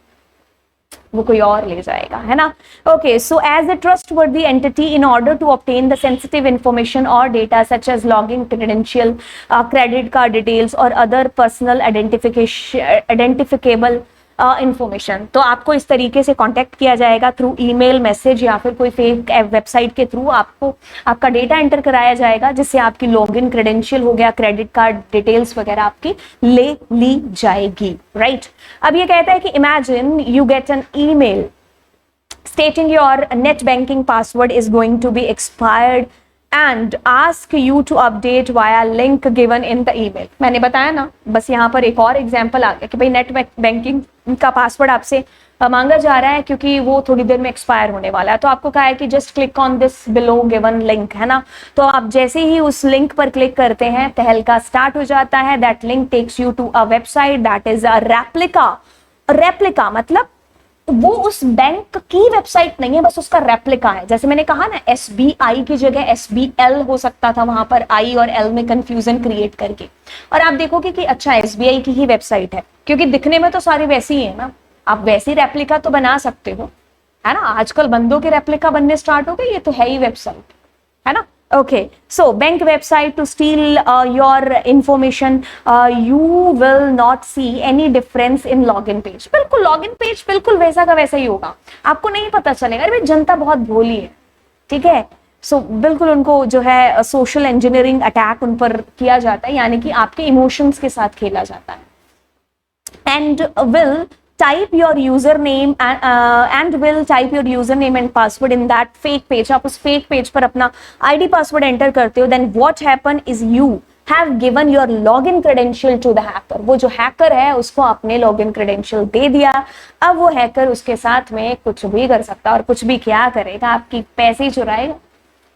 वो कोई और ले जाएगा, है ना। Okay, so as a trustworthy entity, in order to obtain the sensitive information और data such as login credential, credit card details और अदर पर्सनल आइडेंटिफिकेबल इंफॉर्मेशन, तो आपको इस तरीके से कांटेक्ट किया जाएगा थ्रू ईमेल, मैसेज या फिर कोई फेक वेबसाइट के थ्रू। आपको आपका डेटा एंटर कराया जाएगा जिससे आपकी लॉगिन क्रेडेंशियल हो गया, क्रेडिट कार्ड डिटेल्स वगैरह आपकी ले ली जाएगी, राइट। अब ये कहता है कि imagine you get an email stating your net banking password is going to be expired and ask you to update via link given in the email। मैंने बताया ना, बस यहाँ पर एक और एग्जाम्पल आ गया कि भाई नेट बैंकिंग का पासवर्ड आपसे मांगा जा रहा है क्योंकि वो थोड़ी देर में एक्सपायर होने वाला है। तो आपको कहा है कि just click on this below given link, है ना। तो आप जैसे ही उस लिंक पर क्लिक करते हैं तहलका स्टार्ट हो जाता है। That link takes you to a website that is a replica मतलब वो उस बैंक की वेबसाइट नहीं है, बस उसका रेप्लिका है। जैसे मैंने कहा ना, SBI की जगह SBL हो सकता था, वहां पर I और L में कंफ्यूजन क्रिएट करके। और आप देखोगे कि अच्छा SBI की ही वेबसाइट है, क्योंकि दिखने में तो सारी वैसी ही है ना। आप वैसी रेप्लिका तो बना सकते हो, है ना। आजकल बंदों के रेप्लिका बनने स्टार्ट हो गए, ये तो है ही वेबसाइट, है ना। Okay, so bank website to steal your information, you will not see any difference in login page। बिल्कुल login page बिल्कुल वैसा का वैसा ही होगा, आपको नहीं पता चलेगा। अरे जनता बहुत भोली है, ठीक है। सो बिल्कुल उनको जो है सोशल इंजीनियरिंग अटैक उन पर किया जाता है, यानी कि आपके इमोशंस के साथ खेला जाता है। And will type your username and will type your username and password in that fake page। आप उस fake page पर अपना ID पासवर्ड एंटर करते हो। then what happen is you have given your login credential to the hacker। वो जो हैकर है उसको आपने login credential दे दिया। अब वो हैकर उसके साथ में कुछ भी कर सकता है, और कुछ भी क्या करेगा, आपकी पैसे ही चुराएगा,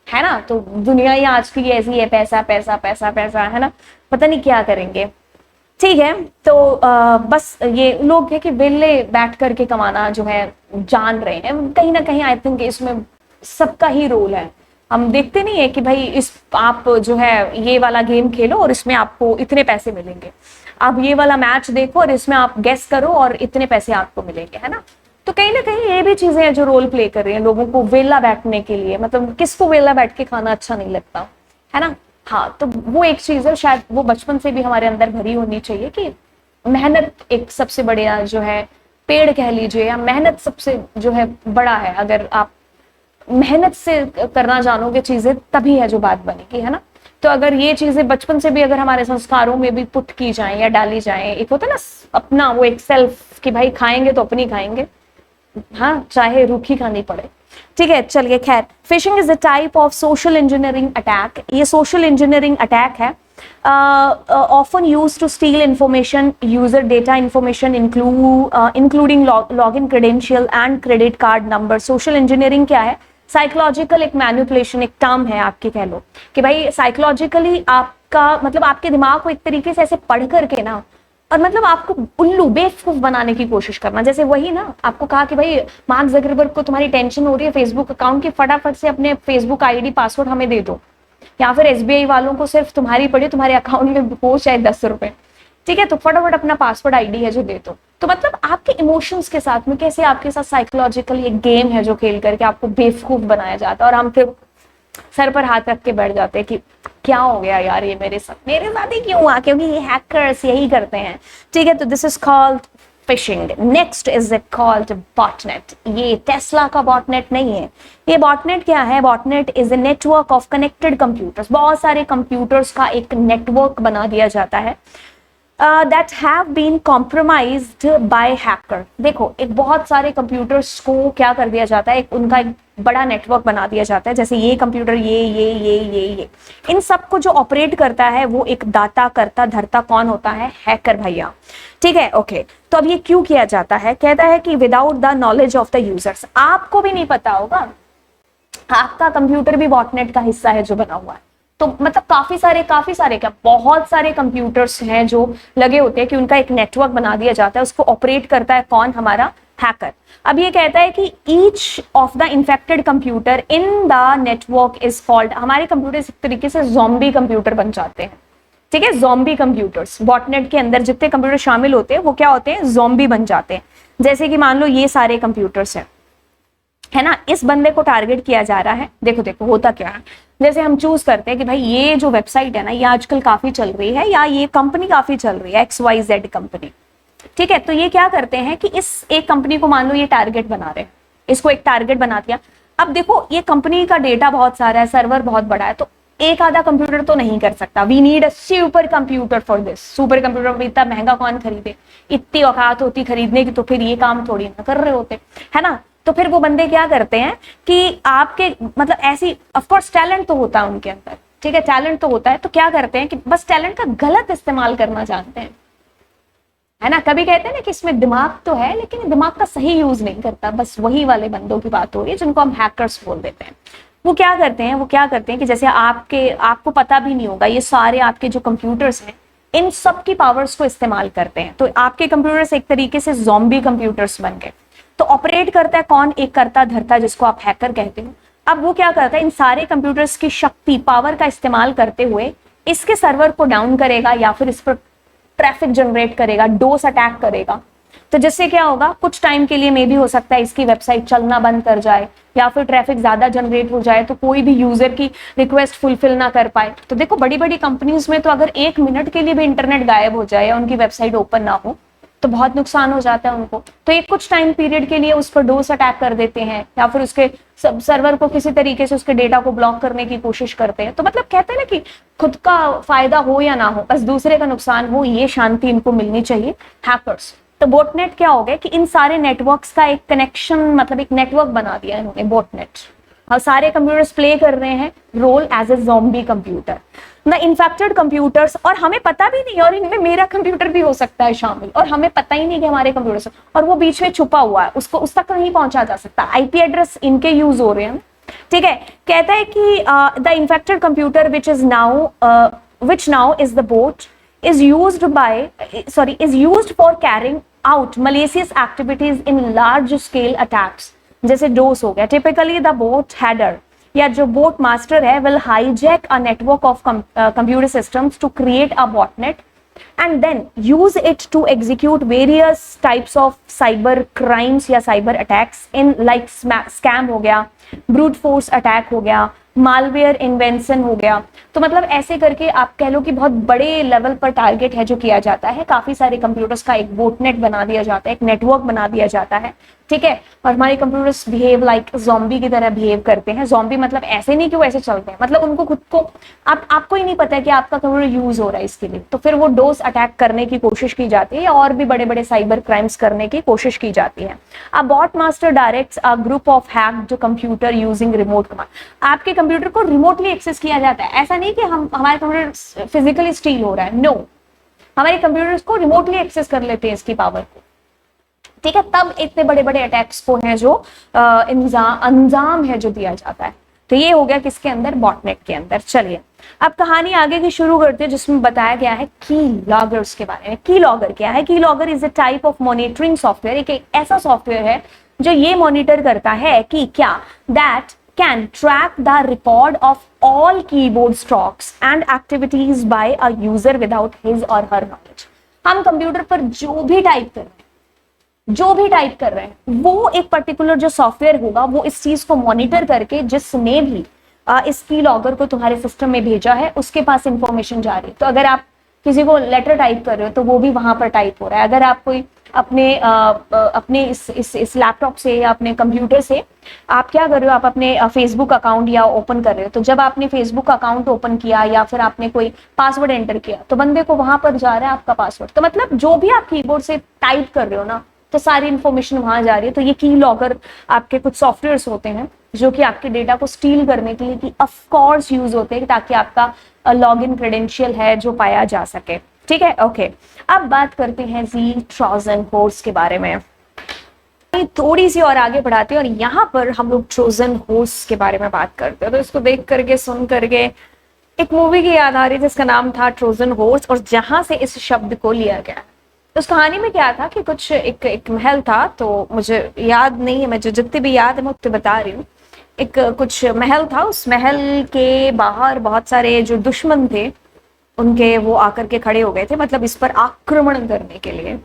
है ना। तो दुनिया ही आज की ऐसी है, पैसा पैसा पैसा पैसा, है ना, पता नहीं क्या करेंगे। ठीक है, तो बस ये लोग है कि वेले बैठ करके कमाना जो है जान रहे हैं कहीं ना कहीं। आई थिंक इसमें सबका ही रोल है, हम देखते नहीं है कि भाई इस आप जो है ये वाला गेम खेलो और इसमें आपको इतने पैसे मिलेंगे, आप ये वाला मैच देखो और इसमें आप गेस करो और इतने पैसे आपको मिलेंगे, है ना। तो कहीं ना कहीं ये भी चीजें हैं जो रोल प्ले कर रही हैं लोगों को वेला बैठने के लिए, मतलब किसको वेला बैठ के खाना अच्छा नहीं लगता, है ना। हाँ, तो वो एक चीज है, शायद वो बचपन से भी हमारे अंदर भरी होनी चाहिए कि मेहनत एक सबसे बढ़िया जो है पेड़ कह लीजिए, या मेहनत सबसे जो है बड़ा है। अगर आप मेहनत से करना जानोगे चीजें तभी है जो बात बनेगी, है ना। तो अगर ये चीजें बचपन से भी अगर हमारे संस्कारों में भी पुट की जाए या डाली जाए, एक होता है ना अपना वो एक सेल्फ कि भाई खाएंगे तो अपनी खाएंगे, हाँ, चाहे रूखी खानी पड़े। ठीक है, चलिए खैर, fishing is a type of social engineering attack. ये सोशल इंजीनियरिंग अटैक है, often used to steal information, user data information, including login credential and credit card number. social engineering क्या है? साइकोलॉजिकल एक मैनिपुलेशन, एक टर्म है आपकी, कह लो कि भाई साइकोलॉजिकली आपका मतलब आपके दिमाग को एक तरीके से ऐसे पढ़ करके ना, और मतलब आपको उल्लू बेवकूफ बनाने की कोशिश करना। जैसे वही ना आपको कहा कि भाई मार्क जकरबर्ग को तुम्हारी टेंशन हो रही है फेसबुक अकाउंट की, फटाफट से अपने फेसबुक आईडी पासवर्ड हमें दे दो, या फिर एसबीआई वालों को सिर्फ तुम्हारी पड़ी, तुम्हारे अकाउंट में हो चाहे 10 रुपए, ठीक है, तो फटाफट अपना पासवर्ड आईडी है जो दे दो। तो मतलब आपके इमोशंस के साथ में कैसे आपके साथ साइकोलॉजिकल एक गेम है जो खेल करके आपको बेवकूफ बनाया जाता है, और हम फिर सर पर हाथ रख के बैठ जाते हैं कि क्या हो गया यार, ये मेरे साथ ही क्यों हुआ, क्योंकि ये हैकर्स यही करते हैं। ठीक है, तो this is called fishing. Next is called botnet. ये टेस्ला का बॉटनेट नहीं है। ये बॉटनेट क्या है? Botnet is a network of connected computers. बहुत सारे कंप्यूटर्स का एक नेटवर्क बना दिया जाता है that have been compromised by hacker। देखो, एक बहुत सारे कंप्यूटर्स को क्या कर दिया जाता है, एक उनका एक बड़ा नेटवर्क बना दिया जाता है। जैसे ये कंप्यूटर, ये इन सब को जो ऑपरेट करता है वो एक दाता करता धरता कौन होता है? हैकर भैया। ठीक है, ओके। तो अब ये क्यों किया जाता है? कहता है कि without the knowledge of the users. आपको भी नहीं पता होगा, आपका कंप्यूटर भी बॉटनेट का हिस्सा है जो बना हुआ है। तो मतलब काफी सारे क्या, बहुत सारे कंप्यूटर्स हैं जो लगे होते हैं कि उनका एक नेटवर्क बना दिया जाता है, उसको ऑपरेट करता है कौन? हमारा हैकर। अब ये कहता है कि each of the infected computer in the network is called. हमारे कंप्यूटर इस तरीके से ज़ॉम्बी कंप्यूटर बन जाते हैं। ठीक है, ज़ॉम्बी कंप्यूटर्स, बॉटनेट के अंदर जितने कंप्यूटर शामिल होते हैं वो क्या होते हैं? ज़ॉम्बी बन जाते हैं। जैसे कि मान लो ये सारे कंप्यूटर्स हैं, है ना, इस बंदे को टारगेट किया जा रहा है। देखो होता क्या है, जैसे हम चूज करते हैं कि भाई ये जो वेबसाइट है ना, ये आजकल काफी चल रही है, या ये कंपनी काफी चल रही है, XYZ कंपनी। ठीक है, तो ये क्या करते हैं कि इस एक कंपनी को मान लो ये टारगेट बना रहे हैं, इसको एक टारगेट बना दिया। अब देखो, ये कंपनी का डेटा बहुत सारा है, सर्वर बहुत बड़ा है, तो एक आधा कंप्यूटर तो नहीं कर सकता। We need a super computer for this. Super computer इतना महंगा कौन खरीदे? इतनी औकात होती खरीदने की तो फिर ये काम थोड़ी ना कर रहे होते, है ना। तो फिर वो बंदे क्या करते हैं कि आपके मतलब ऐसी, ऑफ कोर्स टैलेंट तो होता है उनके अंदर, ठीक है, टैलेंट तो होता है, तो क्या करते हैं कि बस टैलेंट का गलत इस्तेमाल करना जानते हैं, है ना। कभी कहते हैं ना कि इसमें दिमाग तो है लेकिन दिमाग का सही यूज नहीं करता। बस वही वाले बंदों की बात हो रही है जिनको हम हैकर्स बोल देते हैं। वो क्या करते हैं कि जैसे आपको पता भी नहीं होगा, ये सारे आपके जो कंप्यूटर्स हैं इन सब की पावर्स को इस्तेमाल करते हैं। तो आपके कंप्यूटर्स एक तरीके से ज़ॉम्बी कंप्यूटर्स बन गए। तो ऑपरेट करता है कौन? एक करता धरता, जिसको आप हैकर कहते हो। अब वो क्या करता है, इन सारे कंप्यूटर्स की शक्ति, पावर का इस्तेमाल करते हुए इसके सर्वर को डाउन करेगा, या फिर इस पर ट्रैफिक जनरेट करेगा, डोस अटैक करेगा। तो जिससे क्या होगा, कुछ टाइम के लिए मे भी हो सकता है इसकी वेबसाइट चलना बंद कर जाए, या फिर ट्रैफिक ज्यादा जनरेट हो जाए तो कोई भी यूजर की रिक्वेस्ट फुलफिल ना कर पाए। तो देखो, बड़ी बड़ी कंपनीज में तो अगर 1 मिनट के लिए भी इंटरनेट गायब हो जाए या उनकी वेबसाइट ओपन ना हो तो बहुत नुकसान हो जाता है उनको। तो एक कुछ टाइम पीरियड के लिए उस पर डोस अटैक कर देते हैं, या फिर उसके सर्वर को किसी तरीके से उसके डेटा को ब्लॉक करने की कोशिश करते हैं। तो मतलब कहते हैं ना कि खुद का फायदा हो या ना हो, बस दूसरे का नुकसान हो, ये शांति इनको मिलनी चाहिए हैकर्स। तो बोटनेट क्या हो गया कि इन सारे नेटवर्क्स का एक कनेक्शन, मतलब एक नेटवर्क बना दिया इन्होंने, बोटनेट। और सारे कंप्यूटर्स प्ले कर रहे हैं role as a zombie computer, the infected computers. और हमें पता भी नहीं, और इनमें मेरा कंप्यूटर भी हो सकता है शामिल, और हमें पता ही नहीं कि हमारे कंप्यूटर, और वो बीच में छुपा हुआ है, उसको उस तक नहीं पहुंचा जा सकता। आईपी एड्रेस इनके यूज हो रहे हैं। ठीक है, कहता है कि the infected computer which now is the boat is used for carrying out malicious activities in large scale attacks, जैसे डोस हो गया। टिपिकली द बोट हेडर या जो बोट मास्टर है will hijack a network of computer systems to create a botnet and then use it to execute various types of cyber crimes या cyber attacks in like scam हो गया, brute force attack हो गया, मालवेयर इन्वेंशन हो गया। तो मतलब ऐसे करके आप कह लो कि बहुत बड़े लेवल पर टारगेट है जो किया जाता है, काफी सारे कंप्यूटर्स का एक बोटनेट बना दिया जाता है, एक नेटवर्क बना दिया जाता है, ठीक है। और हमारे कंप्यूटर्स बिहेव लाइक ज़ॉम्बी की तरह बिहेव करते हैं। ज़ॉम्बी मतलब ऐसे नहीं कि वो ऐसे चलते हैं, मतलब उनको खुद को आपको ही नहीं पता है कि आपका कंप्यूटर यूज हो रहा है इसके लिए, तो फिर वो डोस अटैक करने की कोशिश की जाती है और भी बड़े बड़े साइबर क्राइम्स करने की कोशिश की जाती है। A bot master directs a group of hacked computer using remote command. आपके कंप्यूटर को रिमोटली एक्सेस किया जाता है, ऐसा नहीं कि हमारे कंप्यूटर फिजिकली स्टील हो रहा है, नो, हमारे कंप्यूटर्स को रिमोटली एक्सेस कर लेते हैं इसकी पावर को, ठीक है। तब इतने बड़े बड़े अटैक्स को हैं जो अंजाम है जो दिया जाता है। तो ये हो गया किसके अंदर, बॉटनेट के अंदर। चलिए अब कहानी आगे की शुरू करते हैं जिसमें बताया गया है की लॉगर्स के बारे में। की लॉगर क्या है? की logger is a type of monitoring software, एक ऐसा सॉफ्टवेयर है जो ये मॉनिटर करता है कि क्या, that can track the record of all keyboard strokes and activities by a user without his or her knowledge। हम कंप्यूटर पर जो भी टाइप कर रहे हैं वो एक पर्टिकुलर जो सॉफ्टवेयर होगा वो इस चीज को मॉनिटर करके, जिसने भी इस की लॉगर को तुम्हारे सिस्टम में भेजा है उसके पास इंफॉर्मेशन जा रही है। तो अगर आप किसी को लेटर टाइप कर रहे हो तो वो भी वहां पर टाइप हो रहा है। अगर आप कोई अपने इस लैपटॉप से या अपने कंप्यूटर से आप क्या कर रहे हो, आप अपने फेसबुक अकाउंट या ओपन कर रहे हो, तो जब आपने फेसबुक अकाउंट ओपन किया या फिर आपने कोई पासवर्ड एंटर किया तो बंदे को वहां पर जा रहा है आपका पासवर्ड। तो मतलब जो भी आप कीबोर्ड से टाइप कर रहे हो ना, तो सारी इंफॉर्मेशन वहां जा रही है। तो ये की लॉगर आपके कुछ सॉफ्टवेयर्स होते हैं जो कि आपके डेटा को स्टील करने के लिए ऑफ कोर्स यूज होते हैं, ताकि आपका लॉगिन क्रेडेंशियल है जो पाया जा सके, ठीक है। ओके, अब बात करते हैं जी ट्रोजन हॉर्स के बारे में। थोड़ी सी और आगे बढ़ाते हैं और यहाँ पर हम लोग ट्रोजन हॉर्स के बारे में बात करते हैं। तो इसको देख करके सुन करके एक मूवी की याद आ रही जिसका नाम था ट्रोजन हॉर्स, और जहां से इस शब्द को लिया गया। उस कहानी में क्या था कि कुछ एक महल था, तो मुझे याद नहीं है, मैं जो जितने भी याद है मैं उतने बता रही हूँ। एक कुछ महल था, उस महल के बाहर बहुत सारे जो दुश्मन थे उनके वो आकर के खड़े हो गए थे, मतलब इस पर आक्रमण करने के लिए।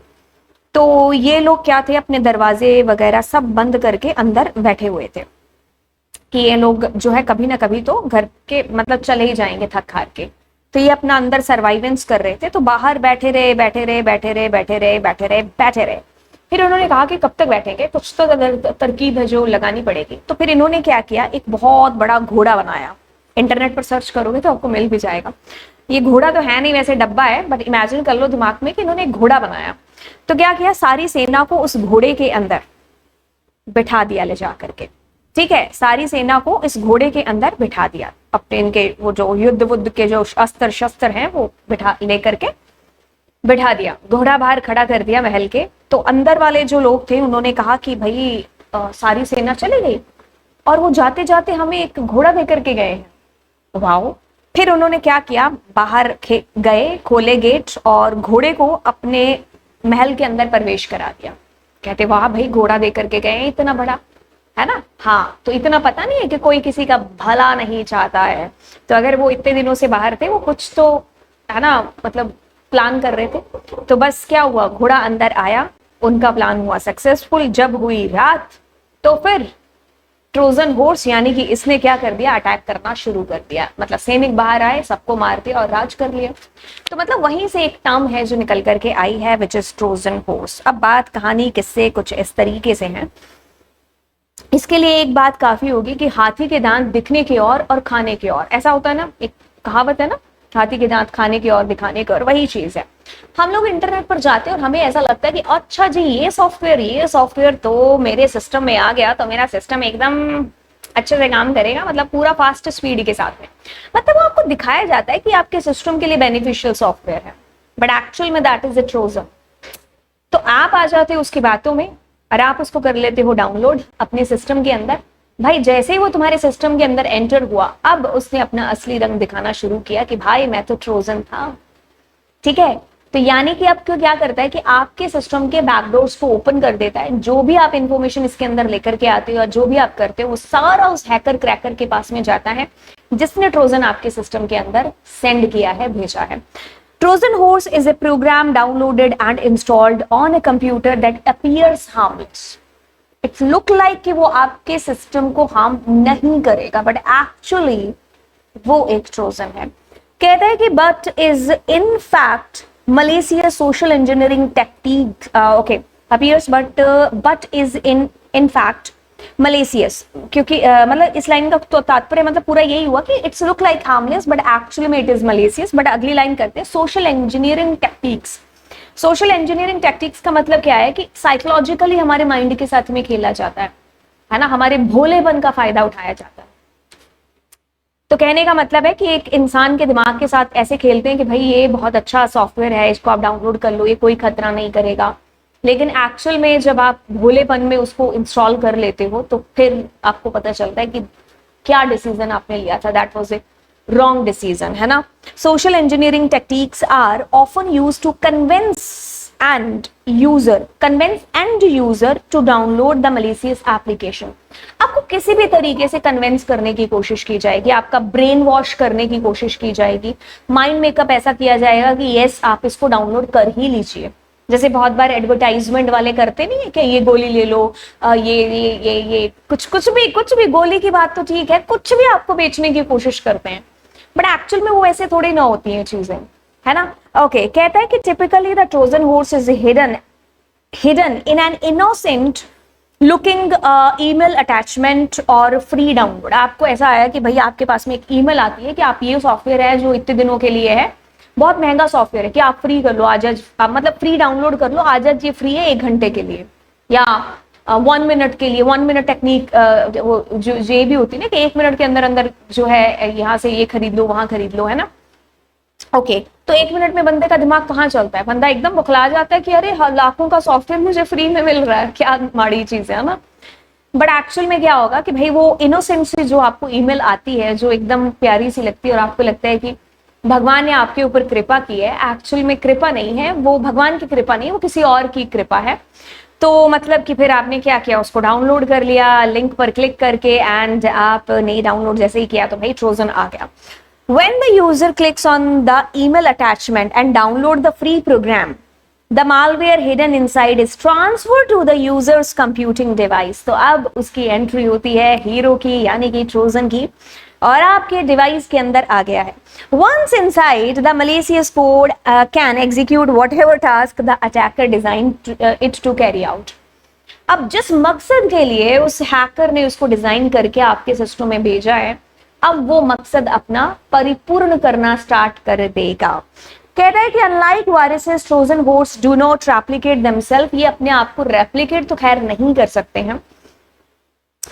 तो ये लोग क्या थे, अपने दरवाजे वगैरह सब बंद करके अंदर बैठे हुए थे कि ये लोग जो है कभी ना कभी तो घर के मतलब चले ही जाएंगे थक हार के। तो ये अपना अंदर सर्वाइवेंस कर रहे थे, तो बाहर बैठे रहे। फिर उन्होंने कहा कि कब तक बैठेंगे, कुछ तो तरकीब है जो लगानी पड़ेगी। तो फिर इन्होंने क्या किया, एक बहुत बड़ा घोड़ा बनाया। इंटरनेट पर सर्च करोगे तो आपको मिल भी जाएगा। ये घोड़ा तो है नहीं, वैसे डब्बा है, बट इमेजिन कर लो दिमाग में कि इन्होंने एक घोड़ा बनाया। तो क्या किया, सारी सेना को उस घोड़े के अंदर बिठा दिया ले जा करके, ठीक है। सारी सेना को इस घोड़े के अंदर बिठा दिया, अपने इनके वो जो युद्ध के जो अस्त्र शस्त्र हैं वो लेकर के बिठा दिया। घोड़ा बाहर खड़ा कर दिया महल के। तो अंदर वाले जो लोग थे उन्होंने कहा कि भाई सारी सेना चली गई और वो जाते जाते हमें एक घोड़ा दे करके गए हैं। वाओ। फिर उन्होंने क्या किया, बाहर गए, खोले गेट और घोड़े को अपने महल के अंदर प्रवेश करा दिया। कहते वाह भाई, घोड़ा दे करके गए इतना बड़ा, है ना। हाँ, तो इतना पता नहीं है कि कोई किसी का भला नहीं चाहता है। तो अगर वो इतने दिनों से बाहर थे, वो कुछ तो है ना, मतलब प्लान कर रहे थे। तो बस क्या हुआ, घोड़ा अंदर आया, उनका प्लान हुआ सक्सेसफुल। जब हुई रात तो फिर ट्रोजन हॉर्स यानी कि इसने क्या कर दिया, अटैक करना शुरू कर दिया। मतलब सैनिक बाहर आए, सबको मार दिया और राज कर लिया। तो मतलब वहीं से एक टर्म है जो निकल करके आई है, विच इज ट्रोजन हॉर्स। अब बात कहानी किससे कुछ इस तरीके से है। इसके लिए एक बात काफी होगी कि हाथी के दांत दिखने की ओर और खाने की ओर, ऐसा होता है ना, एक कहावत है ना, हाथी के दांत खाने की ओर दिखाने की ओर, वही चीज है। हम लोग इंटरनेट पर जाते हैं और हमें ऐसा लगता है कि अच्छा जी ये सॉफ्टवेयर तो मेरे सिस्टम में आ गया तो मेरा सिस्टम एकदम अच्छे से काम करेगा, मतलब पूरा फास्ट स्पीड के साथ में। मतलब वो आपको दिखाया जाता है कि आपके सिस्टम के लिए बेनिफिशियल सॉफ्टवेयर है, बट एक्चुअल में दैट इज अ ट्रोजन। तो आप आ जाते हो उसकी बातों में और आप उसको कर लेते हो डाउनलोड अपने सिस्टम के अंदर। भाई जैसे ही वो तुम्हारे सिस्टम के अंदर एंटर हुआ, अब उसने अपना असली रंग दिखाना शुरू किया कि भाई मैं तो ट्रोजन था, ठीक है। तो यानी कि आपको क्या करता है कि आपके सिस्टम के बैकडोर्स को ओपन कर देता है, जो भी आप इंफॉर्मेशन इसके अंदर लेकर के आते हो या जो भी आप करते हो वो सारा उस हैकर क्रैकर के पास में जाता है जिसने ट्रोजन आपके सिस्टम के अंदर सेंड किया है, भेजा है। Trojan horse is a program downloaded and installed on a computer that appears harmless. It look like कि वो आपके सिस्टम को हार्म नहीं करेगा, बट एक्चुअली वो एक ट्रोजन है। कहता है कि but is in fact malicious social engineering technique okay appears but is in fact malicious, क्योंकि मतलब इस लाइन का तो तात्पर्य मतलब पूरा यही हुआ कि it's look like harmless but actually में इट इज malicious। बट अगली लाइन करते हैं social engineering techniques. Social engineering techniques का मतलब क्या है कि साइकोलॉजिकली हमारे माइंड के साथ में खेला जाता है ना, हमारे भोलेपन का फायदा उठाया जाता है। तो कहने का मतलब है कि एक इंसान के दिमाग के साथ ऐसे खेलते हैं कि भाई ये बहुत अच्छा सॉफ्टवेयर है, इसको आप डाउनलोड कर लो, ये कोई खतरा नहीं करेगा। लेकिन एक्चुअल में जब आप भोलेपन में उसको इंस्टॉल कर लेते हो तो फिर आपको पता चलता है कि क्या डिसीजन आपने लिया था, that was a wrong decision, है ना। Social engineering techniques are often used to convince end user to download the malicious application. आपको किसी भी तरीके से कन्विंस करने की कोशिश की जाएगी, आपका ब्रेन वॉश करने की कोशिश की जाएगी, माइंड मेकअप ऐसा किया जाएगा कि यस आप इसको डाउनलोड कर ही लीजिए। जैसे बहुत बार एडवर्टाइजमेंट वाले करते नहीं है कि ये गोली ले लो, ये कुछ भी गोली की बात तो ठीक है, कुछ भी आपको बेचने की कोशिश करते हैं, बट एक्चुअल में वो ऐसे थोड़ी ना होती हैं चीजें, है ना। ओके कहता है कि typically the Trojan horse is hidden in an innocent looking email attachment और फ्री डाउनलोड। आपको ऐसा आया कि भाई आपके पास में एक ईमेल आती है कि आप ये सॉफ्टवेयर है जो इतने दिनों के लिए है, बहुत महंगा सॉफ्टवेयर है कि आप फ्री कर लो आज, मतलब फ्री डाउनलोड कर लो आज, ये फ्री है 1 घंटे के लिए या 1 मिनट के लिए। 1 मिनट टेक्निक वो जो ये भी होती है ना कि 1 मिनट के अंदर अंदर जो है यहाँ से ये खरीद लो वहां खरीद लो, है ना। ओके तो 1 मिनट में बंदे का दिमाग कहाँ चलता है, बंदा एकदम बौखला जाता है कि अरे लाखों का सॉफ्टवेयर मुझे फ्री में मिल रहा है, क्या माड़ी चीज है ना। बट एक्चुअल में क्या होगा कि भाई वो इनोसेंट से जो आपको ईमेल आती है जो एकदम प्यारी सी लगती है और आपको लगता है कि भगवान ने आपके ऊपर कृपा की है, एक्चुअल में कृपा नहीं है, वो भगवान की कृपा नहीं है, वो किसी और की कृपा है। तो मतलब कि फिर आपने क्या किया, उसको डाउनलोड कर लिया लिंक पर क्लिक करके, एंड आपने डाउनलोड जैसे ही किया तो भाई ट्रोजन आ गया। When the user clicks on the email attachment and download the free program, the malware hidden inside is transferred to the user's computing device। तो अब उसकी एंट्री होती है हीरो की यानी कि ट्रोजन की, और आपके डिवाइस के अंदर आ गया है। Once inside, the malicious code can execute whatever task the attacker designed it to carry out। अब जिस मकसद के लिए उस हैकर ने उसको डिजाइन करके आपके सिस्टम में भेजा है, अब वो मकसद अपना परिपूर्ण करना स्टार्ट कर देगा। कहता है कि unlike viruses Trojan horse do not replicate themselves, ये अपने आप को रेप्लिकेट तो खैर नहीं कर सकते हैं,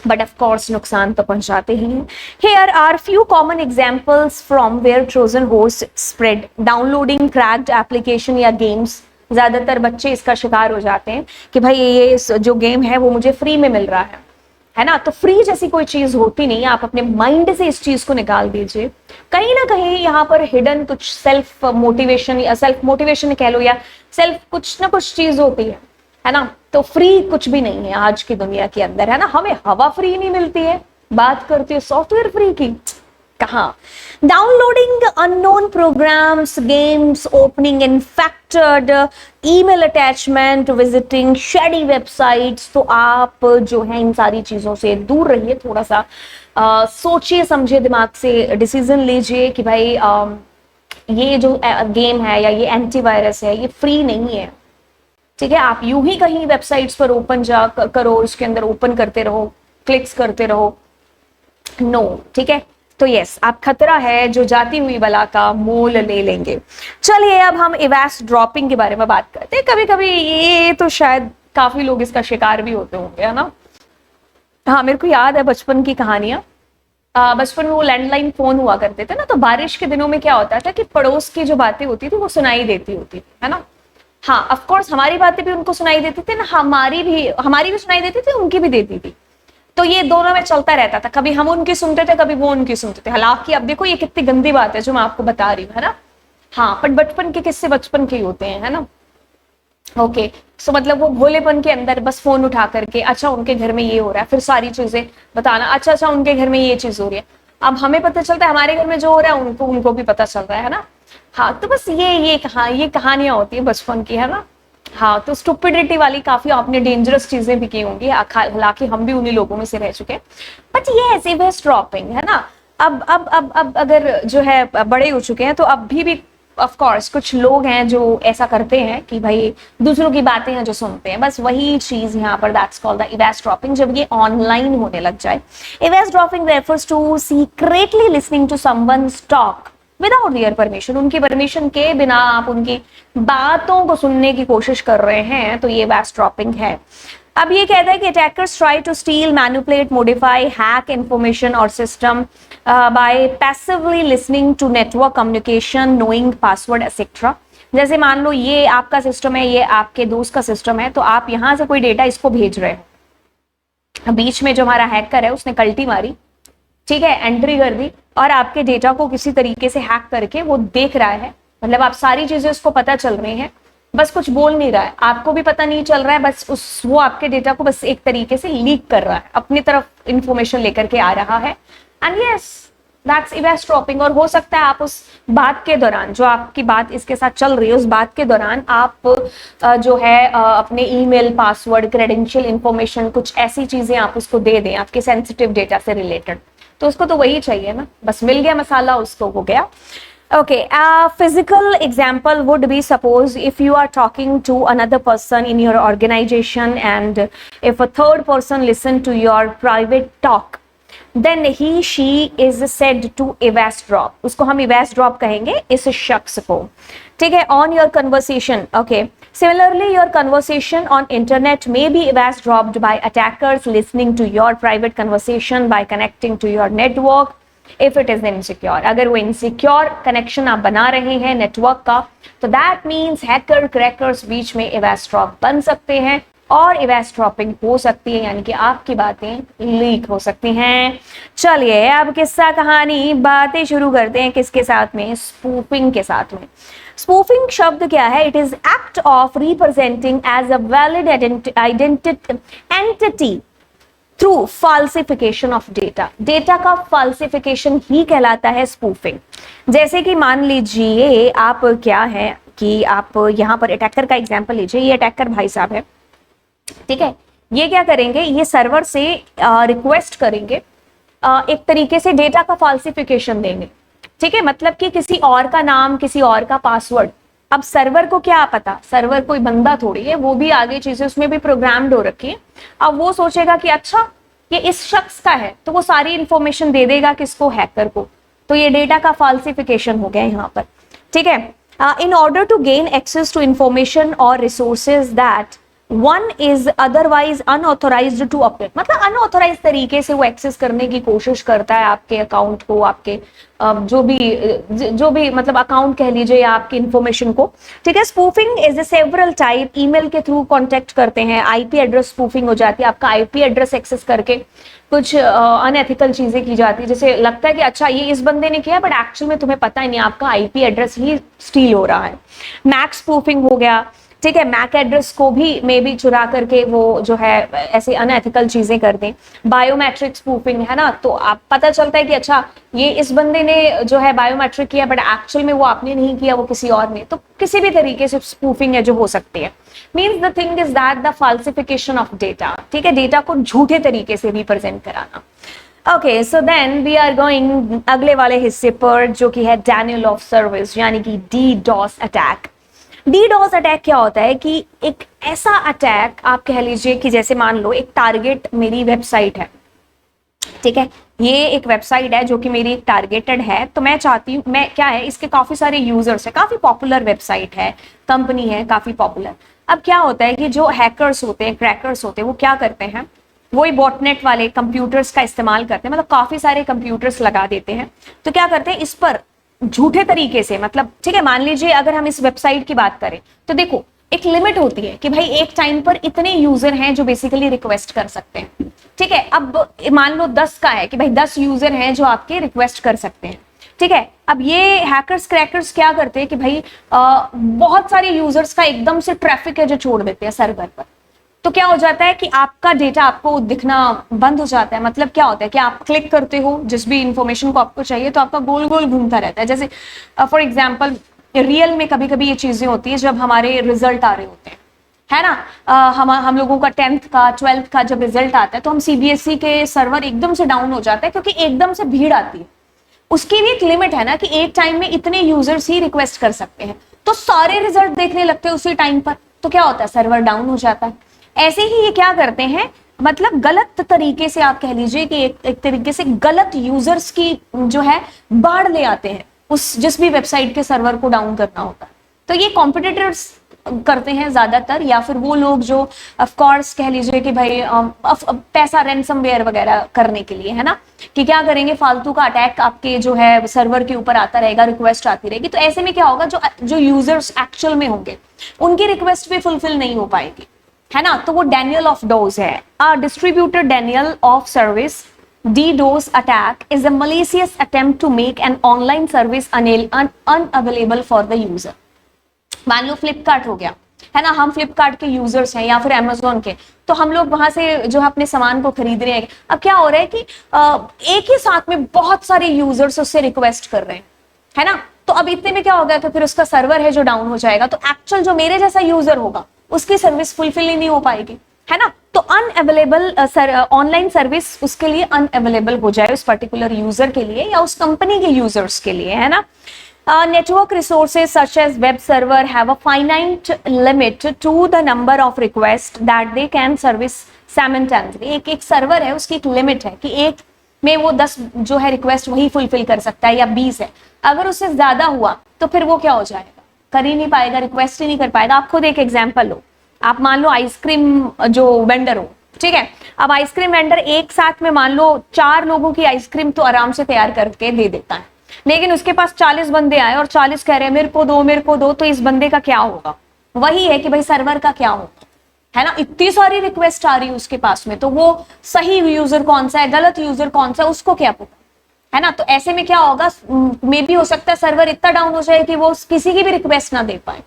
बट ऑफ कोर्स नुकसान तो पहुंचाते ही हैं। Here are few common examples from where Trojan horse spread. Downloading cracked application या गेम्स, ज्यादातर बच्चे इसका शिकार हो जाते हैं कि भाई ये जो गेम है वो मुझे फ्री में मिल रहा है ना। तो फ्री जैसी कोई चीज होती नहीं, आप अपने माइंड से इस चीज को निकाल दीजिए। कहीं ना कहीं यहाँ पर हिडन कुछ सेल्फ मोटिवेशन कह लो या सेल्फ कुछ ना कुछ चीज होती है ना। तो फ्री कुछ भी नहीं है आज की दुनिया के अंदर, है ना। हमें हवा फ्री नहीं मिलती है, बात करती है सॉफ्टवेयर फ्री की, कहाँ। Downloading unknown programs, games, opening infected email attachment, visiting shady websites. तो आप जो है इन सारी चीजों से दूर रहिए, थोड़ा सा सोचिए समझिए, दिमाग से डिसीजन लीजिए कि भाई ये जो गेम है या ये एंटीवायरस है ये फ्री नहीं है, ठीक है। आप यूं ही कहीं वेबसाइट्स पर ओपन करो, उसके अंदर ओपन करते रहो, क्लिक्स करते रहो, नो, ठीक है। तो यस, आप खतरा है जो जाती हुई बला का मोल ले लेंगे। चलिए अब हम इवैस ड्रॉपिंग के बारे में बात करते हैं। कभी कभी ये तो शायद काफी लोग इसका शिकार भी होते होंगे, है ना। हाँ, मेरे को याद है बचपन की कहानियां। बचपन में वो लैंडलाइन फोन हुआ करते थे ना, तो बारिश के दिनों में क्या होता था कि पड़ोस की जो बातें होती थी वो सुनाई देती होती थी, है ना। हाँ, ऑफ कोर्स हमारी बातें भी उनको सुनाई देती थी ना, हमारी भी सुनाई देती थी, उनकी भी देती थी। तो ये दोनों में चलता रहता था, कभी हम उनकी सुनते थे, कभी वो उनकी सुनते थे। हालांकि अब देखो ये कितनी गंदी बात है जो मैं आपको बता रही हूँ, है ना। हाँ, बट बचपन के किस्से बचपन के ही होते हैं, है ना। ओके, सो मतलब वो भोलेपन के अंदर बस फोन उठा करके अच्छा उनके घर में ये हो रहा है, फिर सारी चीजें बताना, अच्छा अच्छा उनके घर में ये चीज हो रही है। अब हमें पता चलता है हमारे घर में जो हो रहा है उनको उनको भी पता चल रहा है ना। हाँ, तो बस ये कहानियां होती है बचपन की, है ना। हाँ, तो स्टुपिडिटी वाली काफी आपने डेंजरस चीजें भी की होंगी, हालांकि हम भी उन्हीं लोगों में से रह चुके हैं। बट ये ऐसे वेस्ट ड्रॉपिंग है ना। अब अगर जो है बड़े हो चुके हैं तो अब भी ऑफ कोर्स कुछ लोग हैं जो ऐसा करते हैं कि भाई दूसरों की बातें हैं जो सुनते हैं, बस वही चीज यहाँ पर दैट्स कॉल्ड द इवेसड्रॉपिंग, जब ये ऑनलाइन होने लग जाए। Eavesdropping refers to secretly listening to someone's talk without their permission, उनकी परमिशन के बिना आप उनकी बातों को सुनने की कोशिश कर रहे हैं, तो ये इवेसड्रॉपिंग है। अब ये कहता है कि attackers try to steal, manipulate, modify, hack information और system by passively listening to network communication, knowing password etcetera. जैसे मान लो ये आपका सिस्टम है, ये आपके दोस्त का सिस्टम है, तो आप यहां से कोई डेटा इसको भेज रहे हो, बीच में जो हमारा हैकर है उसने कल्टी मारी, ठीक है, एंट्री कर दी और आपके डेटा को किसी तरीके से हैक करके वो देख रहा है, मतलब आप सारी चीजें उसको पता चल रही हैं, बस कुछ बोल नहीं रहा है, आपको भी पता नहीं चल रहा है, बस वो आपके डेटा को बस एक तरीके से लीक कर रहा है, अपनी तरफ इंफॉर्मेशन लेकर के आ रहा है। And yes, that's eavesdropping. और हो सकता है आप उस बात के दौरान, जो आपकी बात इसके साथ चल रही है, उस बात के दौरान आप जो है अपने ईमेल, पासवर्ड, क्रेडेंशियल इंफॉर्मेशन, कुछ ऐसी चीजें आप उसको दे दें आपके सेंसिटिव डेटा से रिलेटेड, तो उसको तो वही चाहिए ना, बस मिल गया मसाला उसको, हो गया। Okay, a physical example would be, suppose if you are talking to another person in your organization and if a third person listen to your private talk, then he she is said to eavesdrop, उसको हम eavesdrop कहेंगे इस शख्स को, ठीक है, on your conversation. Okay, similarly your conversation on internet may be eavesdropped by attackers listening to your private conversation by connecting to your network if it is insecure. अगर वो insecure connection आप बना रहे हैं नेटवर्क का, तो that means hacker crackers बीच में eavesdrop बन सकते हैं और eavesdropping हो सकती है, यानी कि आपकी बातें लीक हो सकती हैं। चलिए अब किस्सा कहानी बातें शुरू करते हैं, किसके साथ में, स्पूफिंग के साथ में। स्पूफिंग शब्द क्या है? It is act of representing as a valid entity through falsification of data. Data का फाल्सिफिकेशन ही कहलाता है स्पूफिंग। जैसे कि मान लीजिए आप क्या है कि आप यहाँ पर अटैकर का एग्जांपल लीजिए, ये अटैकर भाई साहब है, ठीक है, ये क्या करेंगे, ये सर्वर से रिक्वेस्ट करेंगे, एक तरीके से डेटा का फाल्सिफिकेशन देंगे, ठीक है, मतलब कि किसी और का नाम, किसी और का पासवर्ड। अब सर्वर को क्या पता, सर्वर कोई बंदा थोड़ी है, वो भी आगे चीजें उसमें भी प्रोग्राम्ड हो रखी है। अब वो सोचेगा कि अच्छा ये इस शख्स का है, तो वो सारी इंफॉर्मेशन दे देगा किसको, हैकर को। तो ये डेटा का फाल्सिफिकेशन हो गया यहाँ पर, ठीक है। In order to gain access to information और resources that one is otherwise unauthorised to update, मतलब अनऑथोराइज तरीके से वो एक्सेस करने की कोशिश करता है आपके अकाउंट को, आपके जो भी मतलब अकाउंट कह लीजिए या आपकी इंफॉर्मेशन को, ठीक है। Spoofing is a several type, email के थ्रू कांटेक्ट करते हैं, आईपी एड्रेस स्पूफिंग हो जाती है, आपका आईपी एड्रेस एक्सेस करके कुछ अनएथिकल चीजें की जाती है, जैसे लगता है कि अच्छा ये इस बंदे ने किया, बट एक्चुअल में तुम्हें पता ही नहीं, आपका आईपी एड्रेस ही स्टील हो रहा है। मैक स्पूफिंग हो गया, ठीक है, मैक एड्रेस को भी मे बी चुरा करके वो जो है ऐसे अनएथिकल चीजें कर दें। बायोमेट्रिक स्पूफिंग है ना, तो आप पता चलता है कि अच्छा ये इस बंदे ने जो है बायोमेट्रिक किया, बट एक्चुअल में वो आपने नहीं किया, वो किसी और ने, तो किसी भी तरीके से स्पूफिंग है जो हो सकती है। Means the thing is that the falsification of data, ठीक है, डेटा को झूठे तरीके से रिप्रेजेंट कराना। Okay, so then we are going अगले वाले हिस्से पर, जो कि है डैनियल ऑफ सर्विस, यानी कि डीडॉस अटैक। डीडॉस अटैक क्या होता है कि एक ऐसा अटैक आप कह लीजिए कि जैसे मान लो एक टारगेट मेरी वेबसाइट है, ठीक है, ये एक वेबसाइट है जो कि मेरी टारगेटेड है, तो मैं चाहती हूँ, मैं क्या है, इसके काफी सारे यूजर्स है, काफी पॉपुलर वेबसाइट है, कंपनी है काफी पॉपुलर। अब क्या होता है कि जो हैकर्स होते हैं, क्रैकर्स होते हैं, वो क्या करते हैं, वही बॉटनेट वाले कंप्यूटर्स का इस्तेमाल करते हैं, मतलब काफी सारे कंप्यूटर्स लगा देते हैं। तो क्या करते हैं, इस पर झूठे तरीके से, मतलब ठीक है, मान लीजिए अगर हम इस वेबसाइट की बात करें तो देखो एक लिमिट होती है कि भाई एक टाइम पर इतने यूजर हैं जो बेसिकली रिक्वेस्ट कर सकते हैं, ठीक है। अब मान लो 10 का है कि भाई 10 यूजर हैं जो आपके रिक्वेस्ट कर सकते हैं, ठीक है। अब ये हैकर्स क्रैकर्स क्या करते हैं कि भाई बहुत सारे यूजर्स का एकदम से ट्रैफिक है जो छोड़ देते हैं सर्वर पर। तो क्या हो जाता है कि आपका डेटा आपको दिखना बंद हो जाता है। मतलब क्या होता है कि आप क्लिक करते हो जिस भी इंफॉर्मेशन को आपको चाहिए तो आपका गोल गोल घूमता रहता है। जैसे फॉर एग्जाम्पल रियल में कभी कभी ये चीजें होती है जब हमारे रिजल्ट आ रहे होते हैं, है ना। हम लोगों का 10th का 12th का जब रिजल्ट आता है तो हम सीबीएसई के सर्वर एकदम से डाउन हो जाता है क्योंकि एकदम से भीड़ आती है। उसकी भी एक लिमिट है ना कि एक टाइम में इतने यूजर्स ही रिक्वेस्ट कर सकते हैं, तो सारे रिजल्ट देखने लगते हैं उसी टाइम पर, तो क्या होता है सर्वर डाउन हो जाता है। ऐसे ही ये क्या करते हैं, मतलब गलत तरीके से आप कह लीजिए कि एक तरीके से गलत यूजर्स की जो है बाढ़ ले आते हैं उस जिस भी वेबसाइट के सर्वर को डाउन करना होता है। तो ये कॉम्पिटिटर्स करते हैं ज्यादातर, या फिर वो लोग जो ऑफ कोर्स कह लीजिए कि भाई पैसा रैंसमवेयर वगैरह करने के लिए, है ना, कि क्या करेंगे फालतू का अटैक आपके जो है सर्वर के ऊपर आता रहेगा, रिक्वेस्ट आती रहेगी। तो ऐसे में क्या होगा, जो यूजर्स एक्चुअल में होंगे उनकी रिक्वेस्ट भी फुलफिल नहीं हो पाएगी, है ना। तो वो डेनियल ऑफ डोज है, a distributed denial of service DDoS attack is a malicious attempt to make an online service unavailable for the user। मान लो फ्लिपकार्ट हो गया, है ना, हम फ्लिपकार्ट के यूजर्स हैं या फिर अमेजोन के, तो हम लोग वहां से जो है अपने सामान को खरीद रहे हैं। अब क्या हो रहा है कि एक ही साथ में बहुत सारे यूजर्स उससे रिक्वेस्ट कर रहे हैं, है ना। तो अब इतने में क्या होगा, तो फिर उसका सर्वर है जो डाउन हो जाएगा, तो एक्चुअल जो मेरे जैसा यूजर होगा उसकी सर्विस फुलफिल ही नहीं हो पाएगी, है ना। तो अनअवेलेबल ऑनलाइन सर्विस उसके लिए अनअवेलेबल हो जाए उस पर्टिकुलर यूजर के लिए या उस कंपनी के यूजर्स के लिए, है ना। Network resources such as web server have a finite limit to the number of requests that they can service simultaneously। एक सर्वर है, उसकी एक लिमिट है कि एक में वो 10 जो है रिक्वेस्ट वही फुलफिल कर सकता है या 20 है। अगर उससे ज्यादा हुआ तो फिर वो क्या हो जाएगा, कर ही नहीं पाएगा, रिक्वेस्ट ही नहीं कर पाएगा। आप खुद एक एग्जाम्पल लो, आप मान लो आइसक्रीम जो वेंडर हो, ठीक है। अब आइसक्रीम वेंडर एक साथ में मान लो 4 लोगों की आइसक्रीम तो आराम से तैयार करके दे देता है, लेकिन उसके पास 40 बंदे आए और 40 कह रहे हैं मेरे को दो, तो इस बंदे का क्या होगा। वही है कि भाई सर्वर का क्या होगा, है ना। इतनी सारी रिक्वेस्ट आ रही है उसके पास में, तो वो सही यूजर कौन सा है, गलत यूजर कौन सा है, उसको क्या पता, है ना। तो ऐसे में क्या होगा, मे बी हो सकता है सर्वर इतना डाउन हो जाए कि वो किसी की भी रिक्वेस्ट ना दे पाए,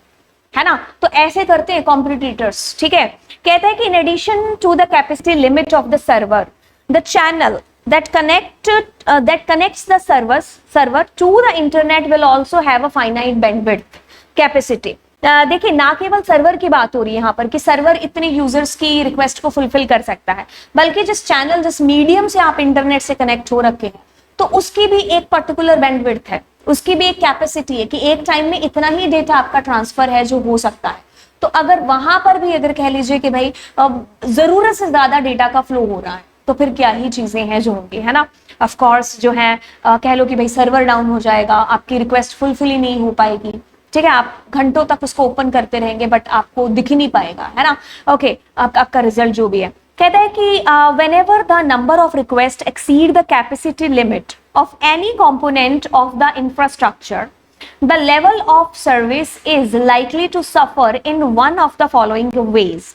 है ना। तो ऐसे करते हैं कॉम्पिटिटर्स, ठीक है। कहता है कि in addition to the capacity limit of the server, the channel that connects the server to the internet will also have a finite bandwidth capacity। देखिए ना केवल सर्वर की बात हो रही है यहाँ पर कि सर्वर इतने यूजर्स की रिक्वेस्ट को फुलफिल कर सकता है, बल्कि जिस चैनल जिस मीडियम से आप इंटरनेट से कनेक्ट हो रखे हैं तो उसकी भी एक पर्टिकुलर बैंडविड्थ है, उसकी भी एक कैपेसिटी है कि एक टाइम में इतना ही डेटा आपका ट्रांसफर है जो हो सकता है। तो अगर वहां पर भी अगर कह लीजिए कि भाई जरूरत से ज्यादा डेटा का फ्लो हो रहा है तो फिर क्या ही चीजें हैं जो होंगी, है ना। ऑफ कोर्स जो है कह लो कि भाई सर्वर डाउन हो जाएगा, आपकी रिक्वेस्ट फुलफिल ही नहीं हो पाएगी, ठीक है। आप घंटों तक उसको ओपन करते रहेंगे बट आपको दिख ही नहीं पाएगा, है ना। ओके, आपका रिजल्ट जो भी है। कहता है कि whenever the number of requests exceed the capacity limit of any component of the infrastructure, the level of service is likely to suffer in one of the following ways।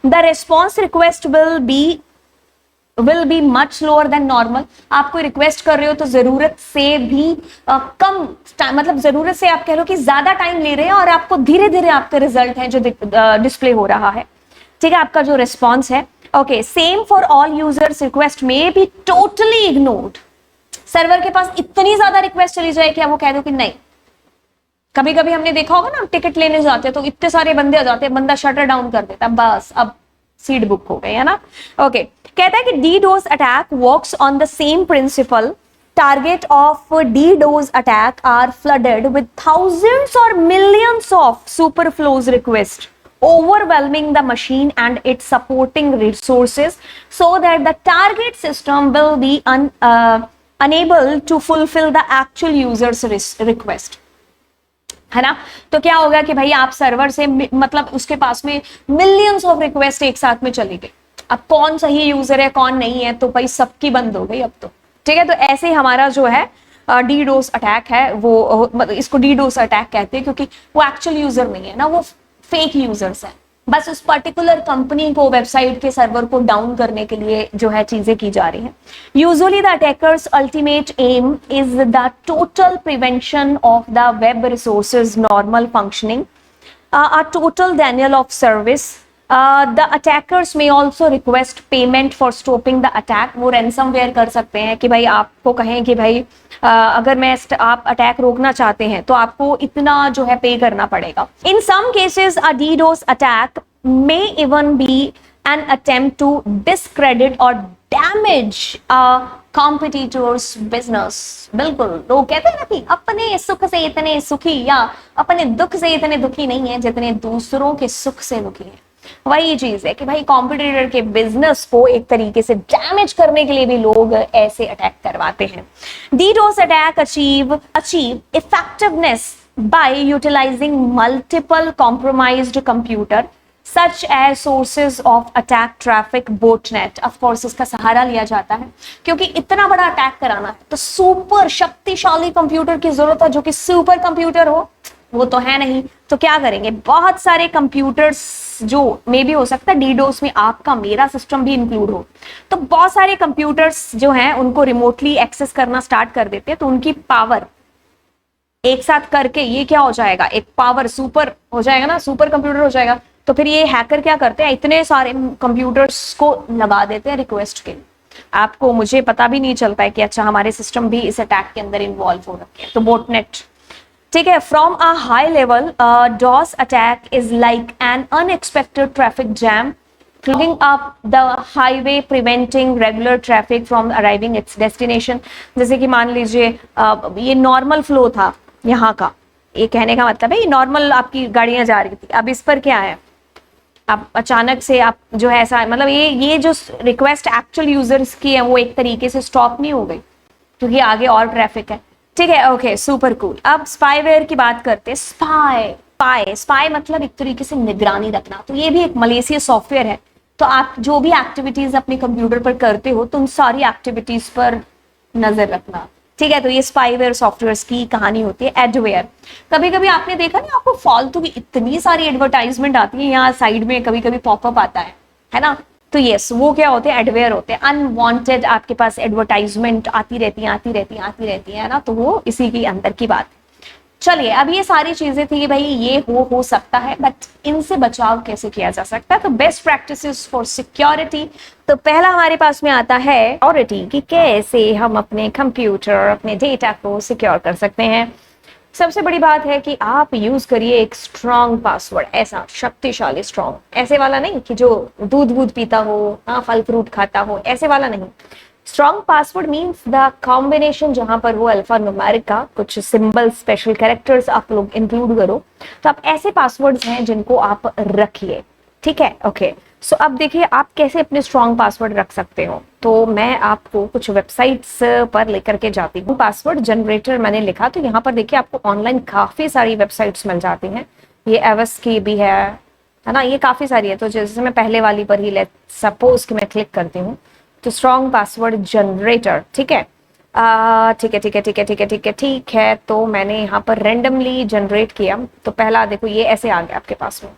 The response request will be much lower than normal। आप कोई रिक्वेस्ट कर रहे हो तो जरूरत से भी कम, मतलब जरूरत से आप कह लो कि ज्यादा टाइम ले रहे हैं और आपको धीरे धीरे आपका रिजल्ट है जो डिस्प्ले हो रहा है, ठीक है, आपका जो रिस्पॉन्स है। Okay, same for all users, request में बी टोटली इग्नोर्ड। सर्वर के पास इतनी ज्यादा रिक्वेस्ट चली जाए कि वो कह दो कि नहीं। कभी कभी हमने देखा होगा ना, टिकट लेने जाते तो इतने सारे बंदे आ जाते हैं, बंदा शटर डाउन कर देता, बस अब सीट बुक हो गई, है ना। ओके, कहता है कि DDoS attack works on the same principle. Target of DDoS attack are flooded with thousands और millions of superfluous request overwhelming the machine and its supporting resources so that the target system will be unable to fulfill the actual user's request, है ना। तो क्या होगा कि भाई आप सर्वर से मतलब उसके पास में मिलियंस ऑफ रिक्वेस्ट एक साथ में चली गई, अब कौन सही यूजर है कौन नहीं है तो भाई सबकी बंद हो गई अब तो, ठीक है। तो ऐसे हमारा जो है DDoS अटैक है वो, इसको DDoS अटैक कहते हैं क्योंकि वो एक्चुअल यूजर नहीं है ना, वो फेक यूजर्स है, बस उस पर्टिकुलर कंपनी को, वेबसाइट के सर्वर को डाउन करने के लिए जो है चीजें की जा रही हैं। Usually the attackers ultimate aim is the total prevention of the web resources normal functioning, a total denial of service. The attackers may also request payment for stopping the attack. वो ransomware कर सकते हैं कि भाई आपको कहें कि भाई अगर आप अटैक रोकना चाहते हैं तो आपको इतना जो है पे करना पड़ेगा। In some cases, a DDoS attack may even be an attempt to discredit or damage a competitor's business. बिल्कुल, लोग कहते हैं ना कि अपने सुख से इतने सुखी या अपने दुख से इतने दुखी नहीं है जितने दूसरों के सुख से दुखी है। वही चीज है कि भाई कॉम्पिटिटर के बिजनेस को एक तरीके से डैमेज करने के लिए भी लोग ऐसे अटैक करवाते हैं। DDoS attack achieve effectiveness by utilizing multiple compromised computer such as sources of attack traffic botnet. of course इसका सहारा लिया जाता है क्योंकि इतना बड़ा अटैक कराना है तो सुपर शक्तिशाली कंप्यूटर की जरूरत है, जो कि सुपर कंप्यूटर हो वो तो है नहीं, तो क्या करेंगे, बहुत सारे कंप्यूटर्स जो मे भी हो सकता है डीडोस में आपका मेरा सिस्टम भी इंक्लूड हो, तो बहुत सारे कंप्यूटर्स जो हैं उनको रिमोटली एक्सेस करना स्टार्ट कर देते हैं, तो उनकी पावर एक साथ करके ये क्या हो जाएगा, एक पावर सुपर हो जाएगा ना, सुपर कंप्यूटर हो जाएगा। तो फिर ये हैकर क्या करते हैं, इतने सारे कंप्यूटर्स को लगा देते हैं रिक्वेस्ट के लिए, आपको मुझे पता भी नहीं चलता है कि अच्छा हमारे सिस्टम भी इस अटैक के अंदर इन्वॉल्व हो रखे हैं। तो बोटनेट, ठीक है। From a high level DoS attack is like an unexpected traffic jam clogging up the highway, preventing regular traffic from arriving its destination. जैसे कि मान लीजिए ये नॉर्मल फ्लो था यहाँ का, ये कहने का मतलब है ये नॉर्मल आपकी गाड़ियां जा रही थी, अब इस पर क्या है, आप अचानक से आप जो है ऐसा, मतलब ये जो रिक्वेस्ट एक्चुअल यूजर्स की है वो एक तरीके से स्टॉप नहीं हो गई क्योंकि आगे और ट्रैफिक है, ठीक है। Okay, super cool. अब स्पाईवेयर की बात करते हैं। स्पाई मतलब एक तरीके से निगरानी रखना, तो ये भी एक मलेशियस सॉफ्टवेयर है। तो आप जो भी एक्टिविटीज अपने कंप्यूटर पर करते हो तो उन सारी एक्टिविटीज पर नजर रखना, ठीक है। तो ये स्पाईवेयर सॉफ्टवेयर्स की कहानी होती है। एडवेयर, कभी कभी आपने देखा ना आपको फालतू की इतनी सारी एडवर्टाइजमेंट आती है, यहाँ साइड में कभी कभी पॉपअप आता है ना, तो यस वो क्या होते हैं, एडवेयर होते हैं। अनवांटेड आपके पास एडवर्टाइजमेंट आती रहती है ना, तो वो इसी के अंदर की बात है। चलिए, अब ये सारी चीजें थी कि भाई ये हो सकता है, बट इनसे बचाव कैसे किया जा सकता है। तो बेस्ट प्रैक्टिसेस फॉर सिक्योरिटी, तो पहला हमारे पास में आता है सिक्योरिटी कि कैसे हम अपने कंप्यूटर, अपने डेटा को सिक्योर कर सकते हैं। सबसे बड़ी बात है कि आप यूज करिए एक स्ट्रॉन्ग पासवर्ड, ऐसा शक्तिशाली स्ट्रॉन्ग, ऐसे वाला नहीं कि जो दूध पीता हो, फल फ्रूट खाता हो, ऐसे वाला नहीं। Strong password means the combination जहां पर वो अल्फा न्यूमेरिक का कुछ सिंबल, स्पेशल कैरेक्टर्स आप लोग इंक्लूड करो, तो आप ऐसे पासवर्ड्स हैं जिनको आप रखिए, ठीक है। ओके, सो अब देखिए आप कैसे अपने स्ट्रॉन्ग पासवर्ड रख सकते हो। तो मैं आपको कुछ वेबसाइट्स पर लेकर के जाती हूँ। पासवर्ड जनरेटर मैंने लिखा, तो यहाँ पर देखिए आपको ऑनलाइन काफी सारी वेबसाइट्स मिल जाती हैं। ये एवस की भी है ना, ये काफी सारी है। तो जैसे मैं पहले वाली पर ही सपोज कि मैं क्लिक करती हूँ, तो स्ट्रॉन्ग पासवर्ड जनरेटर, ठीक है, ठीक है। तो मैंने यहाँ पर रेंडमली जनरेट किया, तो पहला देखो ये ऐसे आ गया आपके पास में।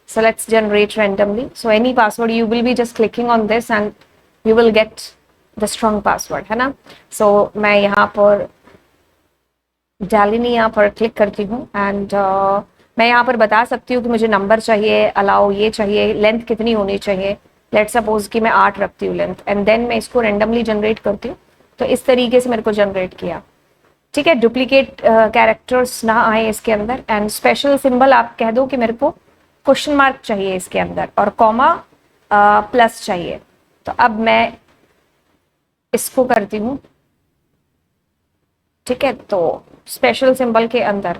So let's generate randomly. So any password you will be just clicking on this and you will get the strong password, है ना। So मैं यहाँ पर डालिनी यहाँ पर क्लिक करती हूँ एंड मैं यहाँ पर बता सकती हूँ कि मुझे नंबर चाहिए, अलाउ ये चाहिए, लेंथ कितनी होनी चाहिए। लेट सपोज कि मैं 8 रखती हूँ लेंथ, एंड देन मैं इसको रेंडमली जनरेट करती हूँ। तो इस तरीके से मेरे को जनरेट किया, ठीक है। डुप्लीकेट कैरेक्टर्स ना आए इसके अंदर, एंड स्पेशल सिंबल आप कह दो कि मेरे को क्वेश्चन मार्क चाहिए इसके अंदर, और कॉमा प्लस चाहिए। तो अब मैं इसको करती हूँ, ठीक है। तो स्पेशल सिंबल के अंदर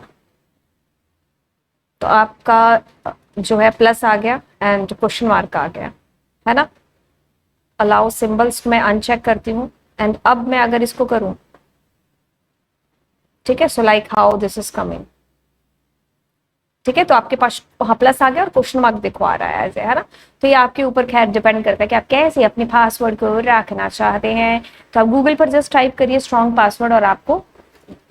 तो आपका जो है प्लस आ गया एंड क्वेश्चन मार्क आ गया, है ना। अलाउ सिंबल्स मैं अनचेक करती हूँ, एंड अब मैं अगर इसको करूं, ठीक है, so like how this is coming, ठीक है। तो आपके पास वहां प्लस आ गया और क्वेश्चन मार्क देखो आ रहा है ऐसे, है ना। तो ये आपके ऊपर खैर डिपेंड करता है कि आप कैसे अपने पासवर्ड को रखना चाहते हैं। तो आप गूगल पर जस्ट टाइप करिए स्ट्रॉन्ग पासवर्ड और आपको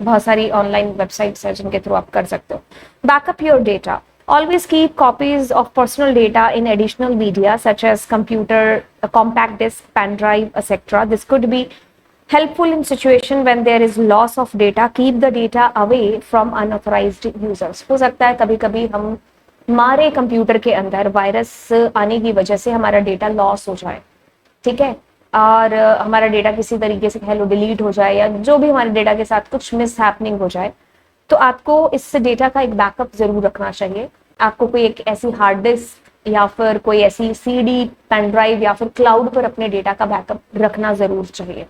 बहुत सारी ऑनलाइन वेबसाइट्स है जिनके थ्रू आप कर सकते हो। Backup your data, Always keep copies of personal data in additional media such as computer, a compact disk, pen drive, etc. This could be helpful in situation when there is loss of data. Keep the data away from unauthorized users. हो सकता है कभी कभी हम हमारे कंप्यूटर के अंदर वायरस आने की वजह से हमारा डेटा लॉस हो जाए, ठीक है, और हमारा डेटा किसी तरीके से कह लो डिलीट हो जाए या जो भी हमारे डेटा के साथ कुछ मिस हैपनिंग हो जाए, तो आपको इस डेटा का एक बैकअप जरूर रखना चाहिए। आपको कोई एक ऐसी हार्ड डिस्क या फिर कोई ऐसी सीडी, पेन ड्राइव या फिर क्लाउड पर अपने डेटा का बैकअप रखना जरूर चाहिए,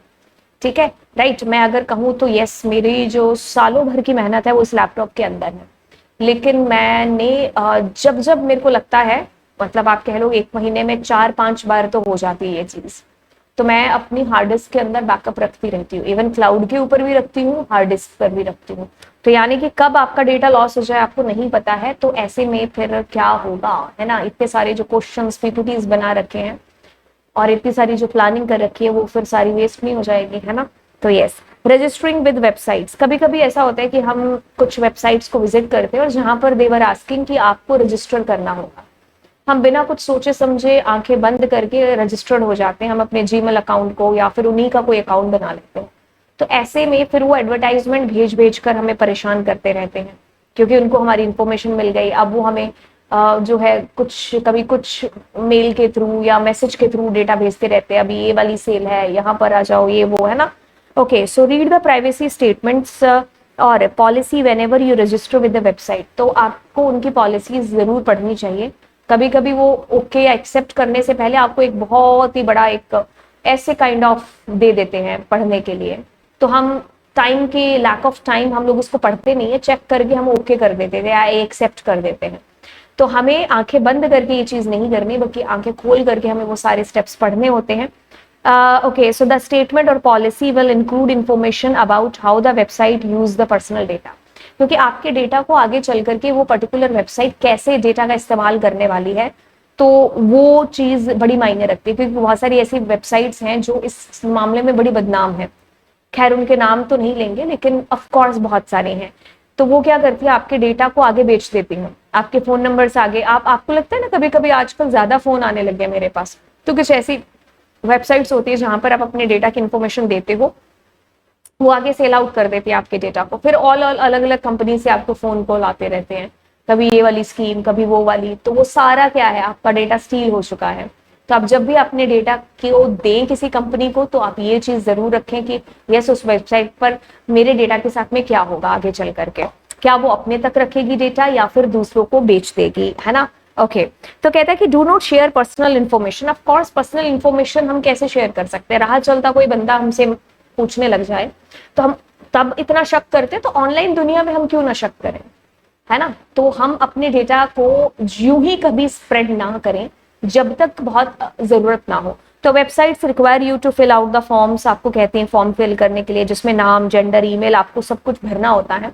ठीक है, राइट। मैं अगर कहूँ तो यस, मेरी जो सालों भर की मेहनत है वो इस लैपटॉप के अंदर है, लेकिन मैंने जब जब मेरे को लगता है, मतलब आप कह लो 1 महीने में 4-5 बार तो हो जाती है ये चीज, तो मैं अपनी हार्ड डिस्क के अंदर बैकअप रखती रहती हूँ। इवन क्लाउड के ऊपर भी रखती हूँ, हार्ड डिस्क पर भी रखती हूँ। तो यानी कि कब आपका डेटा लॉस हो जाए आपको नहीं पता है, तो ऐसे में फिर क्या होगा, है ना। इतने सारे जो क्वेश्चंस पीपीटीज बना रखे हैं और इतनी सारी जो प्लानिंग कर रखी है वो फिर सारी वेस्ट नहीं हो जाएगी, है ना। तो यस, रजिस्टरिंग विद वेबसाइट्स। कभी कभी ऐसा होता है कि हम कुछ वेबसाइट्स को विजिट करते हैं और जहां पर देवर आस्किंग कि आपको रजिस्टर करना होगा, हम बिना कुछ सोचे समझे आंखें बंद करके रजिस्टर्ड हो जाते हैं। हम अपने जीमेल अकाउंट को या फिर उन्हीं का कोई अकाउंट बना लेते हैं। तो ऐसे में फिर वो एडवर्टाइजमेंट भेज भेज कर हमें परेशान करते रहते हैं, क्योंकि उनको हमारी इंफॉर्मेशन मिल गई। अब वो हमें जो है कुछ कभी कुछ मेल के थ्रू या मैसेज के थ्रू डेटा भेजते रहते हैं, अभी ये वाली सेल है, यहाँ पर आ जाओ, ये वो, है ना। Okay, so read the privacy statements और policy whenever you register with the website. तो आपको उनकी पॉलिसीज जरूर पढ़नी चाहिए। कभी कभी वो ओके एक्सेप्ट करने से पहले आपको एक बहुत ही बड़ा एक ऐसे काइंड ऑफ दे देते हैं पढ़ने के लिए, तो हम टाइम के लैक ऑफ टाइम हम लोग उसको पढ़ते नहीं है, चेक करके हम ओके कर देते थे या एक्सेप्ट कर देते हैं। तो हमें आंखें बंद करके ये चीज नहीं करनी, बल्कि आंखें खोल करके हमें वो सारे स्टेप्स पढ़ने होते हैं। ओके, सो द स्टेटमेंट और policy will include information about how the website use the personal data, क्योंकि आपके डेटा को आगे चल करके वो पर्टिकुलर वेबसाइट कैसे डेटा का इस्तेमाल करने वाली है, तो वो चीज बड़ी मायने रखती है। क्योंकि बहुत सारी ऐसी वेबसाइट्स हैं जो इस मामले में बड़ी बदनाम है। खैर उनके नाम तो नहीं लेंगे, लेकिन ऑफ कोर्स बहुत सारे हैं। तो वो क्या करती है, आपके डेटा को आगे बेच देती है, आपके फोन नंबर से आगे। आपको लगता है ना, कभी कभी आजकल ज्यादा फोन आने लगे मेरे पास, तो कुछ ऐसी वेबसाइट्स होती है जहां पर आप अपने डेटा की इंफॉर्मेशन देते हो, वो आगे सेल आउट कर देती है आपके डेटा को। फिर ऑल अलग अलग कंपनी से आपको फोन कॉल आते रहते हैं, कभी ये वाली स्कीम, कभी वो वाली। तो वो सारा क्या है, आपका डेटा स्टील हो चुका है। तो आप जब भी अपने डेटा को दें किसी कंपनी को, तो आप ये चीज जरूर रखें कि यस, उस वेबसाइट पर मेरे डेटा के साथ में क्या होगा आगे चल करके, क्या वो अपने तक रखेगी डेटा या फिर दूसरों को बेच देगी, है ना। ओके, तो कहता है कि do not share personal information. Of course personal information हम कैसे शेयर कर सकते हैं, राह चलता कोई बंदा हमसे पूछने लग जाए तो हम तब इतना शक करते हैं, तो ऑनलाइन दुनिया में हम क्यों ना शक करें, है ना। तो हम अपने डेटा को यूं ही कभी स्प्रेड ना करें जब तक बहुत जरूरत ना हो। तो websites require you to fill out the forms, आपको कहते हैं फॉर्म फिल करने के लिए, जिसमें नाम, जेंडर, ईमेल, आपको सब कुछ भरना होता है।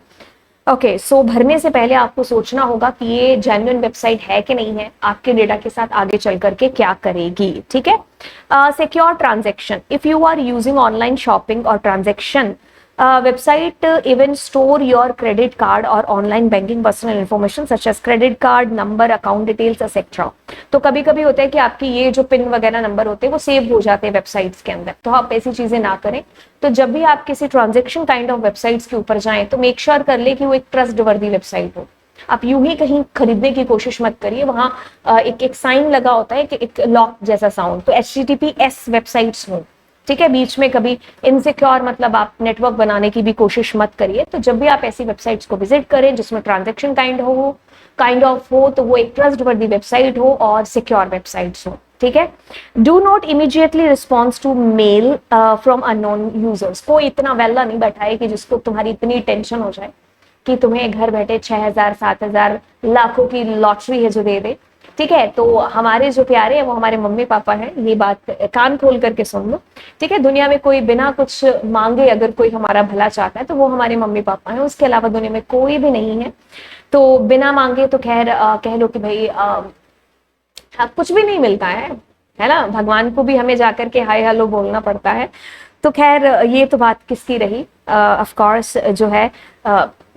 ओके, सो भरने से पहले आपको सोचना होगा कि ये जेन्युइन वेबसाइट है कि नहीं है, आपके डेटा के साथ आगे चल करके क्या करेगी, ठीक है। Secure transaction, if you are using online shopping और transaction website even store your credit card or online banking personal information such as credit card number, account details etc. तो कभी कभी होता है कि आपकी ये जो पिन वगैरह नंबर होते हैं वो सेव हो जाते हैं वेबसाइट्स के अंदर, तो आप ऐसी चीजें ना करें। तो जब भी आप किसी ट्रांजेक्शन काइंड ऑफ वेबसाइट्स के ऊपर जाएं तो मेक श्योर कर ले कि वो एक ट्रस्ट वर्दी वेबसाइट हो। आप यूं ही कहीं खरीदने की कोशिश मत करिए, वहां एक साइन लगा होता है कि एक लॉक जैसा साउंड, तो HTTPS वेबसाइट्स हो, ठीक है। बीच में कभी इनसिक्योर मतलब आप नेटवर्क बनाने की भी कोशिश मत करिए। तो जब भी आप ऐसी वेबसाइट्स को विजिट करें जिसमें ट्रांजैक्शन काइंड ऑफ हो, तो वो एक ट्रस्ट वर्दी वेबसाइट हो और सिक्योर वेबसाइट्स हो, ठीक है। Do not immediately response to mail from unknown users. कोई इतना वेला नहीं बैठा है कि जिसको तुम्हारी इतनी टेंशन हो जाए कि तुम्हें घर बैठे 6,000 7,000 लाखों की लॉटरी है जो दे दे, ठीक है। तो हमारे जो प्यारे हैं वो हमारे मम्मी पापा हैं, ये बात कान खोल करके सुन लो, ठीक है। दुनिया में कोई बिना कुछ मांगे अगर कोई हमारा भला चाहता है तो वो हमारे मम्मी पापा हैं, उसके अलावा दुनिया में कोई भी नहीं है। तो बिना मांगे तो खैर कह लो कि भाई कुछ भी नहीं मिलता है ना। भगवान को भी हमें जाकर के हाय हेलो बोलना पड़ता है। तो खैर ये तो बात किसकी रही, ऑफ कोर्स जो है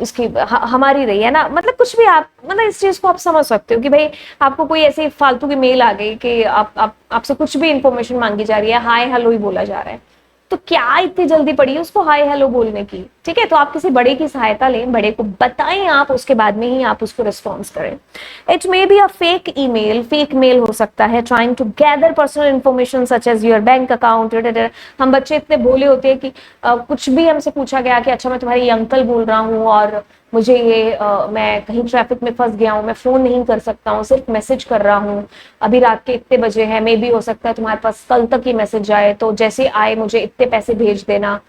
इसकी हमारी रही है ना। मतलब कुछ भी आप मतलब इस चीज को आप समझ सकते हो कि भाई आपको कोई ऐसी फालतू की मेल आ गई कि आपसे कुछ भी इंफॉर्मेशन मांगी जा रही है, हाय हेलो ही बोला जा रहा है, तो क्या इतनी जल्दी पड़ी है उसको हाय हेलो बोलने की? ठीक है, तो आप किसी बड़े की सहायता लें, बड़े को बताएं आप, उसके बाद में ही आप उसको रिस्पॉन्स करें। It may be a fake email, fake mail हो सकता है, trying to gather personal information such as your bank account. हम बच्चे इतने भोले होते हैं कि कुछ भी हमसे पूछा गया कि अच्छा मैं तुम्हारी अंकल बोल रहा हूँ और मुझे ये मैं कहीं ट्रैफिक में फंस गया हूँ, मैं फोन नहीं कर सकता हूँ, सिर्फ मैसेज कर रहा हूँ, अभी रात के इतने बजे है, मे भी हो सकता है तुम्हारे पास कल तक ये मैसेज आए, तो जैसे आए मुझे इतने पैसे भेज देना।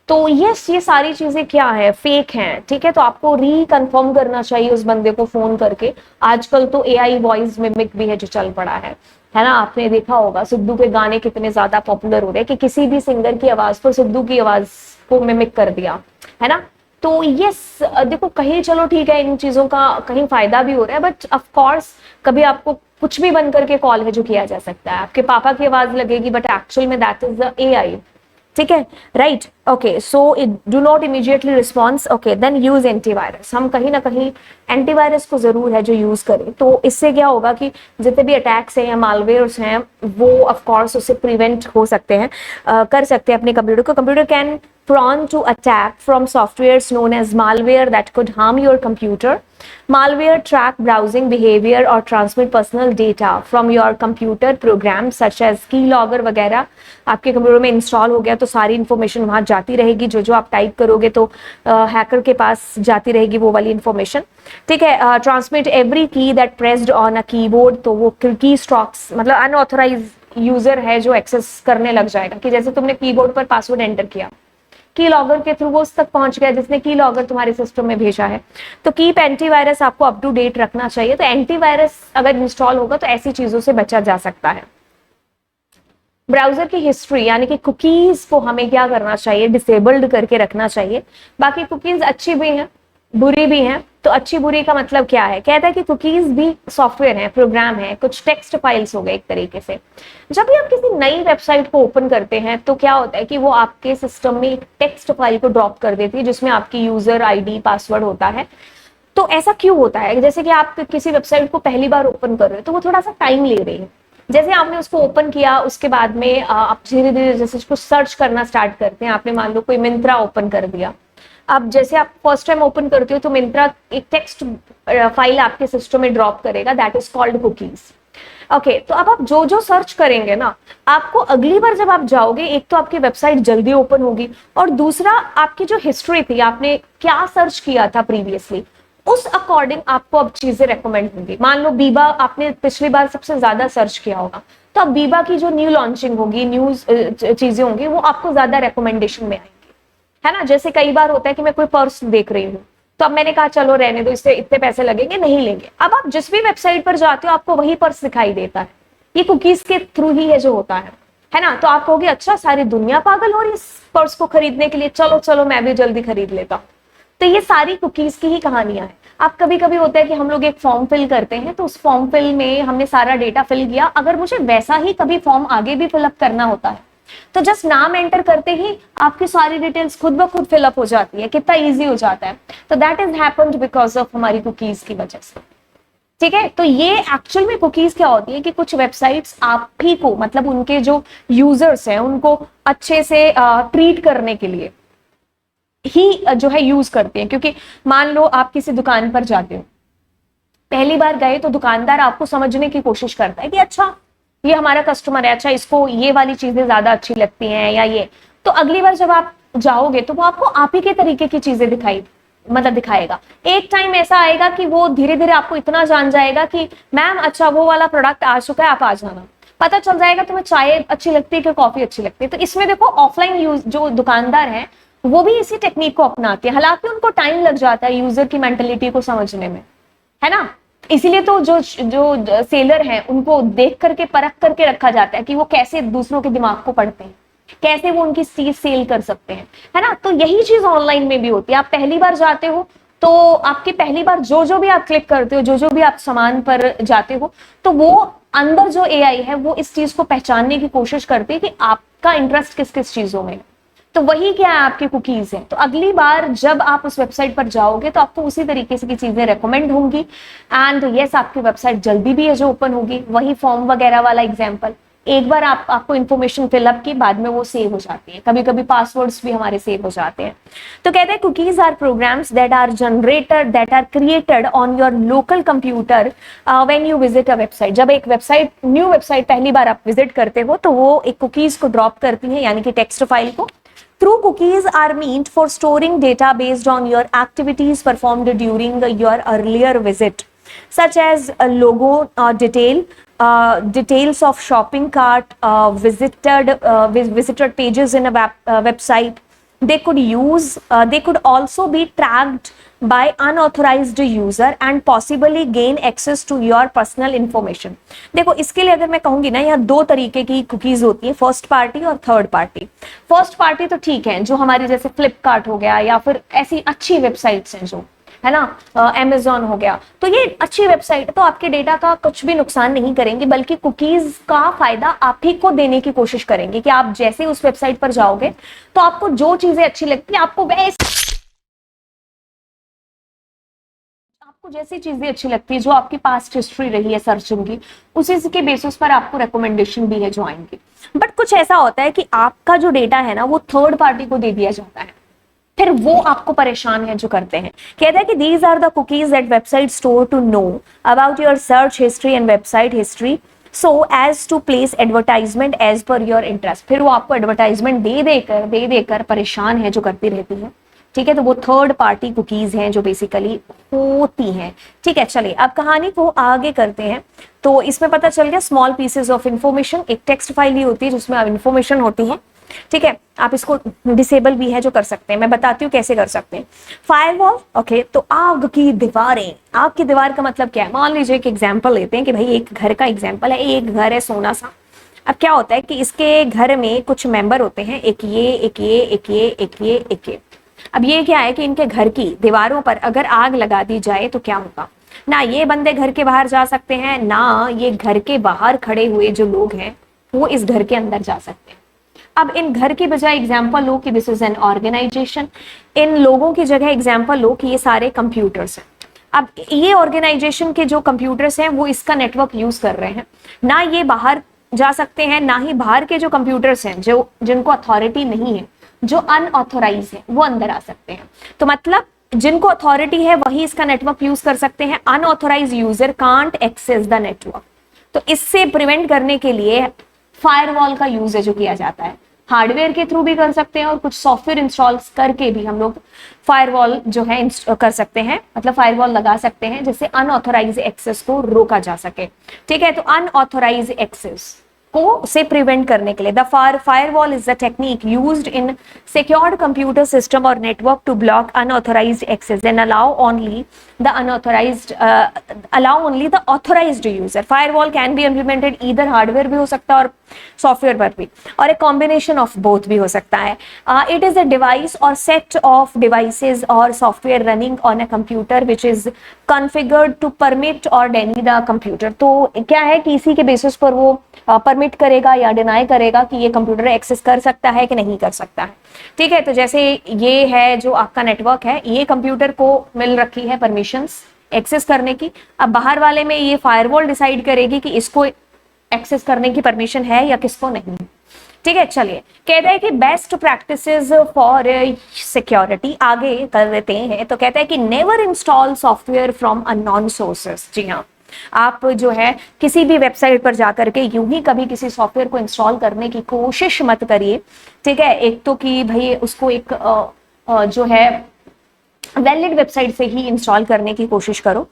तो यस, ये सारी चीजें क्या है, फेक हैं। ठीक है, तो आपको रिकन्फर्म करना चाहिए उस बंदे को फोन करके। आजकल तो एआई वॉइस मिमिक भी है जो चल पड़ा है ना? आपने देखा होगा सिद्धू के गाने कितने ज्यादा पॉपुलर हो रहे हैं कि किसी भी सिंगर की आवाज पर सिद्धू की आवाज को मिमिक कर दिया, है ना? तो यस, देखो कहीं चलो ठीक है, इन चीजों का कहीं फायदा भी हो रहा है, बट ऑफ कोर्स कभी आपको कुछ भी बन करके कॉल है जो किया जा सकता है, आपके पापा की आवाज लगेगी बट एक्चुअल में दैट इज द एआई। ठीक है, right, okay, so it do not immediately response, okay, then use antivirus. हम कहीं ना कहीं एंटीवायरस को जरूर है जो यूज करें, तो इससे क्या होगा कि जितने भी अटैक्स हैं या मालवेयर्स हैं वो ऑफ कोर्स उससे प्रिवेंट हो सकते हैं, कर सकते हैं अपने कंप्यूटर को। Computer can prone to attack from softwares known as malware that could harm your computer. Malware track browsing behavior or transmit personal data from your computer programs such as keylogger वगैरह। आपके कंप्यूटर में इंस्टॉल हो गया तो सारी इंफॉर्मेशन वहां जाती रहेगी, जो जो आप टाइप करोगे तो हैकर के पास जाती रहेगी वो वाली इंफॉर्मेशन। ठीक है, ट्रांसमिट एवरी की that pressed on a keyboard, तो वो की स्ट्रोक्स मतलब अनऑथराइज यूजर है जो एक्सेस करने लग जाएगा, कि जैसे तुमने कीबोर्ड पर पासवर्ड एंटर किया, की लॉगर के थ्रू वो उस तक पहुंच गया जिसने की लॉगर तुम्हारे सिस्टम में भेजा है। तो कीप एंटीवायरस आपको अप टू डेट रखना चाहिए। तो एंटीवायरस अगर इंस्टॉल होगा तो ऐसी चीजों से बचा जा सकता है। ब्राउजर की हिस्ट्री यानी कि कुकीज को हमें क्या करना चाहिए, डिसेबल्ड करके रखना चाहिए। बाकी कुकीज अच्छी भी हैं बुरी भी हैं, तो अच्छी बुरी का मतलब क्या है, कहता है कि कुकीज भी सॉफ्टवेयर है, प्रोग्राम है, कुछ टेक्स्ट फाइल्स हो गए एक तरीके से। जब भी आप किसी नई वेबसाइट को ओपन करते हैं तो क्या होता है कि वो आपके सिस्टम में एक टेक्स्ट फाइल को ड्रॉप कर देती है जिसमें आपकी यूजर आईडी पासवर्ड होता है। तो ऐसा क्यों होता है, जैसे कि आप किसी वेबसाइट को पहली बार ओपन कर रहे हो तो वो थोड़ा सा टाइम ले रही है। जैसे आपने उसको ओपन किया उसके बाद में आप धीरे धीरे जैसे उसको सर्च करना स्टार्ट करते हैं, आपने मान लो कोई मिंत्रा ओपन कर दिया, अब जैसे आप फर्स्ट टाइम ओपन करते हो तो मिंत्रा एक टेक्स्ट फाइल आपके सिस्टम में ड्रॉप करेगा, that is called cookies. Okay, तो अब आप जो जो सर्च करेंगे ना, आपको अगली बार जब आप जाओगे एक तो आपकी वेबसाइट जल्दी ओपन होगी और दूसरा आपकी जो हिस्ट्री थी, आपने क्या सर्च किया था प्रीवियसली, उस अकॉर्डिंग आपको अब चीजें रेकमेंड होंगी। मान लो बीबा आपने पिछली बार सबसे ज्यादा सर्च किया होगा, तो अब बीबा की जो न्यू लॉन्चिंग होगी, न्यूज चीजें होंगी, वो आपको ज्यादा रेकमेंडेशन में आएंगी, है ना? जैसे कई बार होता है कि मैं कोई पर्स देख रही हूँ तो अब मैंने कहा चलो रहने दो, इससे इतने पैसे लगेंगे, नहीं लेंगे। अब आप जिस भी वेबसाइट पर जाते हो आपको वही पर्स दिखाई देता है, ये कुकीज के थ्रू ही है जो होता है ना? तो आप कहोगे अच्छा सारी दुनिया पागल हो रही है इस पर्स को खरीदने के लिए, चलो चलो मैं भी जल्दी खरीद लेता हूँ। तो ये सारी कुकीज की ही कहानियां हैं। अब कभी कभी होता है कि हम लोग एक फॉर्म फिल करते हैं, तो उस फॉर्म फिल में हमने सारा डेटा फिल किया, अगर मुझे वैसा ही कभी फॉर्म आगे भी फिलअप करना होता है तो जस्ट नाम एंटर करते ही आपकी सारी डिटेल्स खुद ब खुद फिलअप हो जाती है, कितना इजी हो जाता है। तो that is happened because of हमारी कुकीज की वजह से। ठीक है, तो ये एक्चुअल में कुकीज क्या होती है कि कुछ वेबसाइट्स आप ही को मतलब उनके जो यूजर्स हैं उनको अच्छे से ट्रीट करने के लिए ही जो है यूज करते हैं। क्योंकि मान लो आप किसी दुकान पर जाते हो, पहली बार गए तो दुकानदार आपको समझने की कोशिश करता है कि अच्छा ये हमारा कस्टमर है, अच्छा इसको ये वाली चीजें ज्यादा अच्छी लगती हैं या ये, तो अगली बार जब आप जाओगे तो वो आपको आप ही के तरीके की चीजें दिखाएगा। एक टाइम ऐसा आएगा कि वो धीरे धीरे आपको इतना जान जाएगा कि मैम अच्छा वो वाला प्रोडक्ट आ चुका है, आप आ जाना। पता चल जाएगा तुम्हें चाय अच्छी लगती है कि कॉफी अच्छी लगती है। तो इसमें देखो ऑफलाइन यूज जो दुकानदार है वो भी इसी टेक्निक को अपनाते हैं, हालांकि उनको टाइम लग जाता है यूजर की मेंटेलिटी को समझने में, है ना? इसीलिए तो जो सेलर हैं उनको देख करके परख करके रखा जाता है कि वो कैसे दूसरों के दिमाग को पढ़ते हैं, कैसे वो उनकी चीज सेल कर सकते हैं, है ना? तो यही चीज ऑनलाइन में भी होती है। आप पहली बार जाते हो तो आपकी पहली बार जो भी आप क्लिक करते हो, जो भी आप सामान पर जाते हो, तो वो अंदर जो एआई है वो इस चीज को पहचानने की कोशिश करती है कि आपका इंटरेस्ट किस किस चीजों में। तो वही क्या है, आपकी कुकीज है। तो अगली बार जब आप उस वेबसाइट पर जाओगे तो आपको उसी तरीके से की चीजें रेकमेंड होंगी। एंड यस, आपकी वेबसाइट जल्दी भी है जो ओपन होगी। वही फॉर्म वगैरह वाला एग्जांपल, एक बार आपको इन्फॉर्मेशन फिलअप की, बाद में वो सेव हो जाती है। कभी कभी पासवर्ड्स भी हमारे सेव हो जाते हैं। तो कहते हैं cookies are programs that are generated, that are created on your local computer when you visit a website. जब एक वेबसाइट, न्यू वेबसाइट पहली बार आप विजिट करते हो तो वो एक कुकीज को ड्रॉप करती है, यानी कि टेक्स्ट फाइल को। Through cookies are meant for storing data based on your activities performed during your earlier visit, such as a logo details of shopping cart, visited pages in a website. They could also be tracked by unauthorized user and possibly gain access to your personal information. देखो, इसके लिए अगर मैं कहूंगी ना, यहाँ दो तरीके की कुकीज होती है, फर्स्ट पार्टी और थर्ड पार्टी। फर्स्ट पार्टी तो ठीक है, जो हमारी जैसे फ्लिपकार्ट हो गया या फिर ऐसी अच्छी वेबसाइट्स हैं जो है ना, अमेजॉन हो गया, तो ये अच्छी वेबसाइट तो आपके डेटा का कुछ भी नुकसान नहीं करेंगे, बल्कि कुकीज का फायदा आप ही को देने की कोशिश करेंगे कि आप जैसे उस वेबसाइट पर जाओगे तो आपको जो चीजें अच्छी लगती है, आपको जैसी चीजें अच्छी लगती है, जो आपकी पास्ट हिस्ट्री रही है सर्चिंग की, उसी के बेसिस पर आपको रिकमेंडेशन भी है जो आएंगे। बट कुछ ऐसा होता है कि आपका जो डेटा है ना, वो थर्ड पार्टी को दे दिया जाता है, फिर वो आपको परेशान है जो करते हैं। कहता है कि these are the cookies that website store to know about your search history and website history, so as to place advertisement as per your interest. फिर वो आपको एडवर्टाइजमेंट दे देकर परेशान है जो करती रहती है। ठीक है, तो वो थर्ड पार्टी कुकीज हैं जो बेसिकली होती हैं। ठीक है, चलिए अब कहानी को आगे करते हैं। तो इसमें पता चल गया स्मॉल पीसेज ऑफ इंफॉर्मेशन, एक टेक्स्ट फाइल ही होती है जिसमें अब इंफॉर्मेशन होती है। ठीक है, आप इसको डिसेबल भी है जो कर सकते हैं, मैं बताती हूँ कैसे कर सकते हैं। फायरवॉल, ओके, तो आग की दीवारें। आग की दीवार का मतलब क्या है? मान लीजिए एक एग्जांपल लेते हैं कि भाई एक घर का एग्जांपल है, एक घर है सोना सा। अब क्या होता है कि इसके घर में कुछ मेंबर होते हैं, एक ये, एक ये, एक ये, एक ये, एक ये। अब ये क्या है कि इनके घर की दीवारों पर अगर आग लगा दी जाए तो क्या होगा? ना ये बंदे घर के बाहर जा सकते हैं, ना ये घर के बाहर खड़े हुए जो लोग हैं वो इस घर के अंदर जा सकते हैं। अब इन घर की बजाय एग्जाम्पल लो कि दिस इज एन ऑर्गेनाइजेशन। इन लोगों की जगह एग्जाम्पल लो कि ये सारे कंप्यूटर्स हैं। अब ये ऑर्गेनाइजेशन के जो कंप्यूटर्स हैं वो इसका नेटवर्क यूज कर रहे हैं, ना ये बाहर जा सकते हैं, ना ही बाहर के जो कंप्यूटर्स हैं जो जिनको अथॉरिटी नहीं है, जो अनऑथोराइज है, वो अंदर आ सकते हैं। तो मतलब जिनको अथॉरिटी है वही इसका नेटवर्क यूज कर सकते हैं, unauthorise user can't access the network. तो इससे प्रिवेंट करने के लिए फायरवॉल का यूज है जो किया जाता है। हार्डवेयर के थ्रू भी कर सकते हैं और कुछ सॉफ्टवेयर इंस्टॉल करके भी हम लोग फायरवॉल जो है कर सकते हैं, मतलब फायरवॉल लगा सकते हैं जिससे अनऑथोराइज एक्सेस को रोका जा सके। ठीक है, तो अनऑथोराइज एक्सेस को से प्रिवेंट करने के लिए the firewall is the technique used in secured computer system और network to block unauthorised access and allow only the authorised user. Firewall can be implemented either hardware भी हो सकता है और सॉफ्टवेयर पर भी, और एक कॉम्बिनेशन ऑफ बोथ भी हो सकता है। इट इज अ डिवाइस और सेट ऑफ डिवाइसेस और software running on a computer which is configured to permit और डेनी द कंप्यूटर। तो क्या है कि इसी के बेसिस पर वो परमिट करेगा या डिनाई करेगा कि ये कंप्यूटर एक्सेस कर सकता है कि नहीं कर सकता है। ठीक है, तो जैसे ये है जो आपका नेटवर्क है, ये कंप्यूटर को मिल रखी है परमिशंस एक्सेस करने की। अब बाहर वाले में ये फायरवॉल डिसाइड करेगी कि इसको एक्सेस करने की परमिशन है या किसको नहीं। ठीक है, चलिए कहता है कि बेस्ट प्रैक्टिसेस फॉर सिक्योरिटी आगे कर देते हैं। तो कहता है कि never install software from unknown sources. जी हाँ, आप जो है किसी भी वेबसाइट पर जाकर के यूं ही कभी किसी सॉफ्टवेयर को इंस्टॉल करने की कोशिश मत करिए। ठीक है, एक तो कि भाई उसको एक जो है वैलिड वेबसाइट से ही इंस्टॉल करने की कोशिश करो।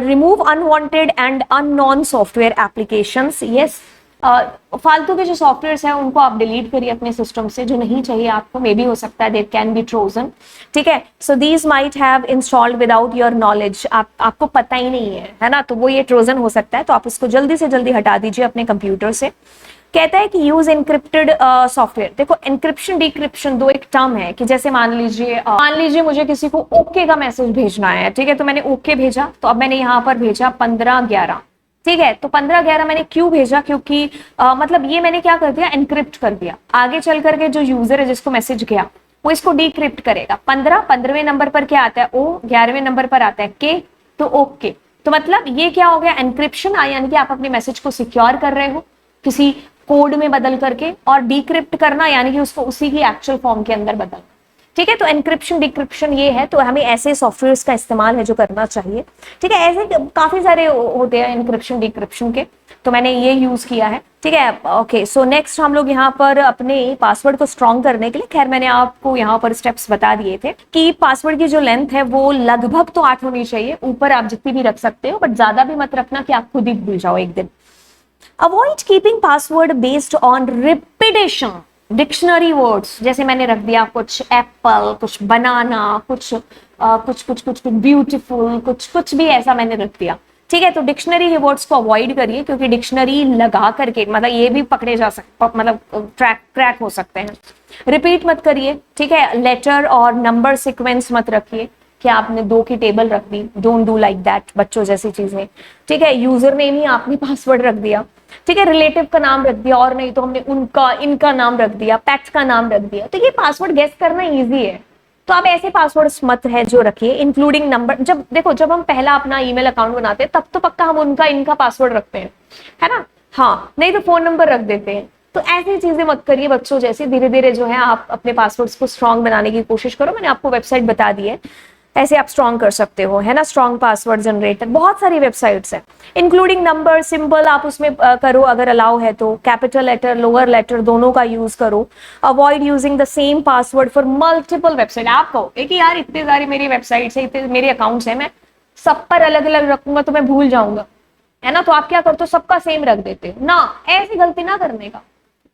Remove unwanted and unknown software applications. Yes, फालतू के जो सॉफ्टवेयर्स हैं उनको आप डिलीट करिए अपने सिस्टम से, जो नहीं चाहिए आपको। मे बी हो सकता है दे कैन बी ट्रोजन। ठीक है, so these might have installed without your knowledge. आपको पता ही नहीं है ना, तो वो ये ट्रोजन हो सकता है, तो आप उसको जल्दी से जल्दी हटा दीजिए अपने कंप्यूटर से। कहता है कि यूज एनक्रिप्टेड सॉफ्टवेयर। देखो, एनक्रिप्शन डिक्रिप्शन दो एक टर्म है कि जैसे मान लीजिए मुझे किसी को ओके का मैसेज भेजना है। ठीक है, तो मैंने ओके भेजा, तो अब मैंने यहाँ पर भेजा 15/11। ठीक है। तो 1511 मैंने क्यों भेजा, क्योंकि मतलब ये मैंने क्या कर दिया, एनक्रिप्ट कर दिया। आगे चल करके जो यूजर है जिसको मैसेज गया वो इसको डिक्रिप्ट करेगा। 15वें नंबर पर क्या आता है ओ, 11वें नंबर पर आता है के, तो ओके। तो मतलब ये क्या हो गया, एनक्रिप्शन, यानी कि आप अपने मैसेज को सिक्योर कर रहे हो किसी कोड में बदल करके, और डिक्रिप्ट करना यानी कि उसको उसी की एक्चुअल फॉर्म के अंदर बदलना। ठीक है। तो एनक्रिप्शन डिक्रिप्शन ये है, तो हमें ऐसे सॉफ्टवेयर्स का इस्तेमाल है जो करना चाहिए। ठीक है। ऐसे काफी सारे होते हैं एनक्रिप्शन डिक्रिप्शन के, तो मैंने ये यूज किया है। ठीक है। ओके, सो नेक्स्ट हम लोग यहाँ पर अपने पासवर्ड को स्ट्रॉन्ग करने के लिए, खैर मैंने आपको यहाँ पर स्टेप्स बता दिए थे कि पासवर्ड की जो लेंथ है वो लगभग तो 8 होनी चाहिए, ऊपर आप जितनी भी रख सकते हो, बट ज्यादा भी मत रखना कि आप खुद ही भूल जाओ एक दिन। Avoid keeping password based on repetition. Dictionary words जैसे मैंने रख दिया कुछ एप्पल, कुछ बनाना, कुछ ब्यूटीफुल, कुछ भी ऐसा मैंने रख दिया। ठीक है। तो डिक्शनरी के वर्ड्स को अवॉइड करिए, क्योंकि डिक्शनरी लगा करके मतलब ये भी पकड़े जा सकते, मतलब क्रैक हो सकते हैं। रिपीट मत करिए। ठीक है। लेटर और नंबर सीक्वेंस मत रखिए कि आपने 2 की टेबल रख दी, डोंट डू लाइक दैट, बच्चों जैसी चीजें। ठीक है। यूजर नेम ही आपने पासवर्ड रख दिया। ठीक है। रिलेटिव का नाम रख दिया, और नहीं तो हमने उनका इनका नाम रख दिया, पेट का नाम रख दिया। तो ये पासवर्ड गेस करना इजी है, तो आप ऐसे पासवर्ड्स मत है जो रखिए, इंक्लूडिंग नंबर। जब देखो, जब हम पहला अपना ईमेल अकाउंट बनाते हैं तब तो पक्का हम उनका इनका पासवर्ड रखते हैं, है ना। हाँ, नहीं तो फोन नंबर रख देते हैं। तो ऐसी चीजें मत करिए बच्चों जैसे। धीरे धीरे जो है आप अपने पासवर्ड्स को स्ट्रॉन्ग बनाने की कोशिश करो। मैंने आपको वेबसाइट बता दी है, ऐसे आप स्ट्रॉन्ग कर सकते हो, है ना। स्ट्रॉन्ग पासवर्ड जनरेटर, बहुत सारी वेबसाइट्स हैं, इंक्लूडिंग नंबर सिंबल आप उसमें करो अगर अलाउ है तो। कैपिटल लेटर लोअर लेटर दोनों का यूज करो। Avoid using the same password for multiple website. आप कहो कि यार इतने सारे मेरी वेबसाइट्स है, इतने मेरे अकाउंट्स हैं, मैं सब पर अलग अलग रखूंगा तो मैं भूल जाऊंगा, है ना। तो आप क्या करते हो, सबका सेम रख देते हो ना। ऐसी गलती ना करने का।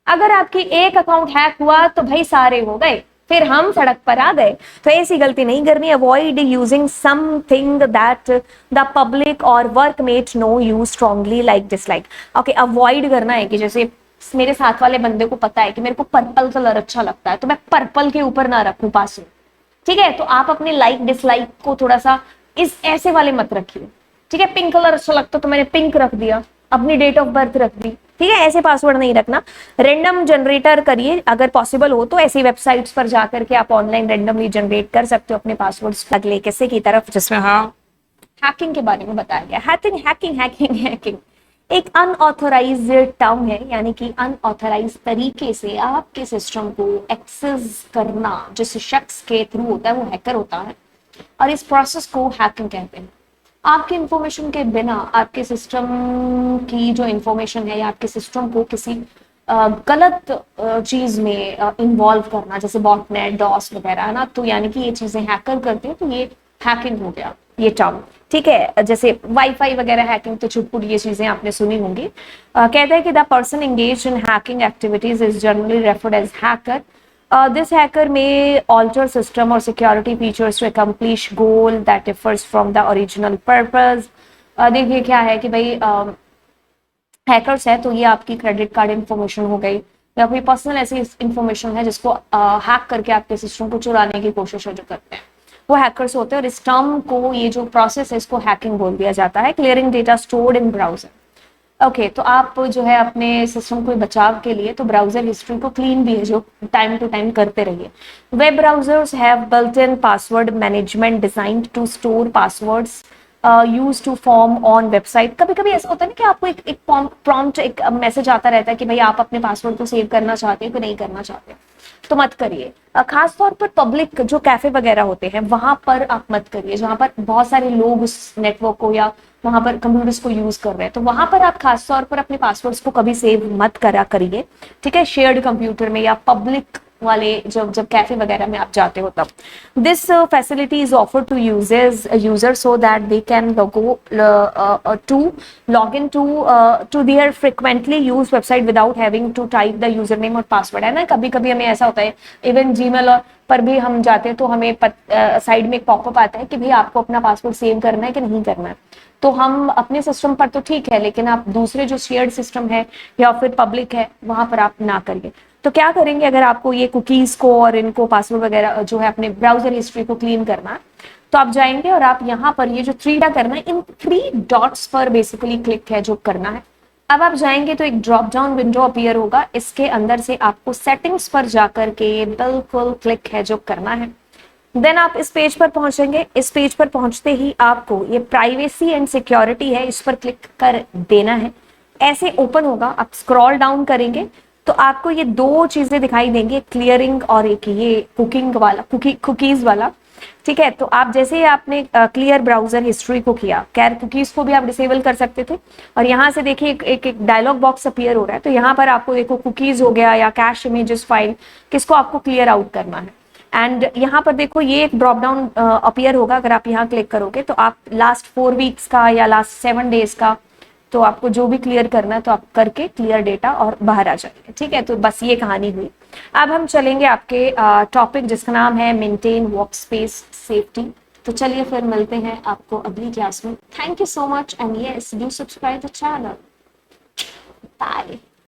अगर आपकी एक अकाउंट हैक हुआ तो भाई सारे हो गए, फिर हम सड़क पर आ गए। तो ऐसी गलती नहीं करनी। Avoid using something that the public और workmate know you strongly like dislike. Okay, avoid करना है कि जैसे मेरे साथ वाले बंदे को पता है कि मेरे को पर्पल कलर अच्छा लगता है, तो मैं पर्पल के ऊपर ना रखूं पासवर्ड। ठीक है। तो आप अपने लाइक डिसलाइक को थोड़ा सा इस ऐसे वाले मत रखिए। ठीक है। पिंक कलर अच्छा लगता तो मैंने पिंक रख दिया, अपनी डेट ऑफ बर्थ रख दी। ठीक है। ऐसे पासवर्ड नहीं रखना। रैंडम जनरेटर करिए अगर पॉसिबल हो तो। ऐसी वेबसाइट्स पर जाकर के आप ऑनलाइन रैंडमली जनरेट कर सकते हो अपने पासवर्ड्स अगले किसी की तरफ, जिसमें हाँ हैकिंग के बारे में बताया गया। हैकिंग एक अनऑथोराइज्ड टर्म है, यानी कि अनऑथोराइज तरीके से आपके सिस्टम को एक्सेस करना जिस शख्स के थ्रू होता है वो हैकर होता है, और इस प्रोसेस को हैकिंग कहते हैं। आपके इंफॉर्मेशन के बिना आपके सिस्टम की जो इंफॉर्मेशन है या आपके सिस्टम को किसी गलत चीज में इन्वॉल्व करना, जैसे बॉटनेट डॉस वगैरह ना, तो यानी कि ये चीजें हैकर करते हैं, तो ये हैकिंग हो गया ये टर्म। ठीक है। जैसे वाईफाई वगैरह हैकिंग तो छुटपुट ये चीजें आपने सुनी होंगी। कहता है कि the person engage in hacking activities is generally referred as hacker. This hacker may alter system or security features to accomplish goal that differs from the original purpose. देखिए क्या है कि भाई हैकर्स है तो ये आपकी क्रेडिट कार्ड इंफॉर्मेशन हो गई या कोई पर्सनल ऐसी इंफॉर्मेशन है जिसको हैक करके आपके सिस्टम को चुराने की कोशिश जो करते हैं वो हैकर्स होते हैं। और इस टर्म को, ये जो प्रोसेस है, इसको हैकिंग बोल दिया जाता है। Clearing data stored in browser. Okay, तो आप जो है अपने सिस्टम को बचाव के लिए तो ब्राउजर हिस्ट्री को क्लीन भी है जो टाइम टू टाइम करते रहिए। Web browsers have built in password management designed to store passwords use to form on website. कभी कभी ऐसा होता है ना कि आपको एक प्रॉम्प्ट एक मैसेज आता रहता है कि भाई आप अपने पासवर्ड को सेव करना चाहते हो कि नहीं करना चाहते, तो मत करिए। खास तौर पर पब्लिक जो कैफे वगैरह होते हैं वहां पर आप मत करिए, जहां पर बहुत सारे लोग उस नेटवर्क को या वहां पर कंप्यूटर्स को यूज कर रहे हैं, तो वहां पर आप खास तौर पर अपने पासवर्ड्स को कभी सेव मत करा करिए। ठीक है। शेयर्ड कंप्यूटर में या पब्लिक वाले जब कैफे वगैरह में आप जाते हो तब। This facility is offered to user so that they can log in to their frequently use website without having to type the user name और पासवर्ड। है ना, कभी कभी हमें ऐसा होता है, इवन जीमेल पर भी हम जाते हैं तो हमें साइड में एक पॉपअप आता है कि भाई आपको अपना पासवर्ड सेव करना है कि नहीं करना है। तो हम अपने सिस्टम पर तो ठीक है, लेकिन आप दूसरे जो शेयर्ड सिस्टम है या फिर पब्लिक है वहां पर आप ना करिए। तो क्या करेंगे अगर आपको ये कुकीज को और इनको पासवर्ड वगैरह जो है अपने ब्राउजर हिस्ट्री को क्लीन करना है, तो आप जाएंगे और आप यहाँ पर ये जो 3 करना है, इन 3 डॉट्स पर बेसिकली क्लिक है जो करना है। अब आप जाएंगे तो एक ड्रॉप डाउन विंडो अपीयर होगा, इसके अंदर से आपको सेटिंग्स पर जाकर के बिल्कुल क्लिक है जो करना है। देन आप इस पेज पर पहुंचेंगे। इस पेज पर पहुंचते ही आपको ये प्राइवेसी एंड सिक्योरिटी है, इस पर क्लिक कर देना है। ऐसे ओपन होगा, आप स्क्रॉल डाउन करेंगे तो आपको ये 2 चीजें दिखाई देंगी, क्लियरिंग और एक ये कुकिंग वाला, कुकीज वाला। ठीक है, तो आप जैसे ही आपने क्लियर ब्राउजर हिस्ट्री को किया, खैर कुकीज को भी आप डिसेबल कर सकते थे, और यहाँ से देखिए एक डायलॉग बॉक्स अपीयर हो रहा है। तो यहाँ पर आपको देखो कुकीज हो गया या कैश इमेजेस फाइल, किसको आपको क्लियर आउट करना है। एंड यहाँ पर देखो ये एक ड्रॉप डाउन अपीयर होगा, अगर आप यहाँ क्लिक करोगे तो आप लास्ट 4 वीक्स का या लास्ट 7 डेज का, तो आपको जो भी क्लियर करना है तो आप करके क्लियर डेटा और बाहर आ जाएंगे। ठीक है, तो बस ये कहानी हुई। अब हम चलेंगे आपके टॉपिक जिसका नाम है मेंटेन वर्क स्पेस सेफ्टी। तो चलिए फिर मिलते हैं आपको अगली क्लास में। Thank you so much and yes do subscribe the channel. Bye.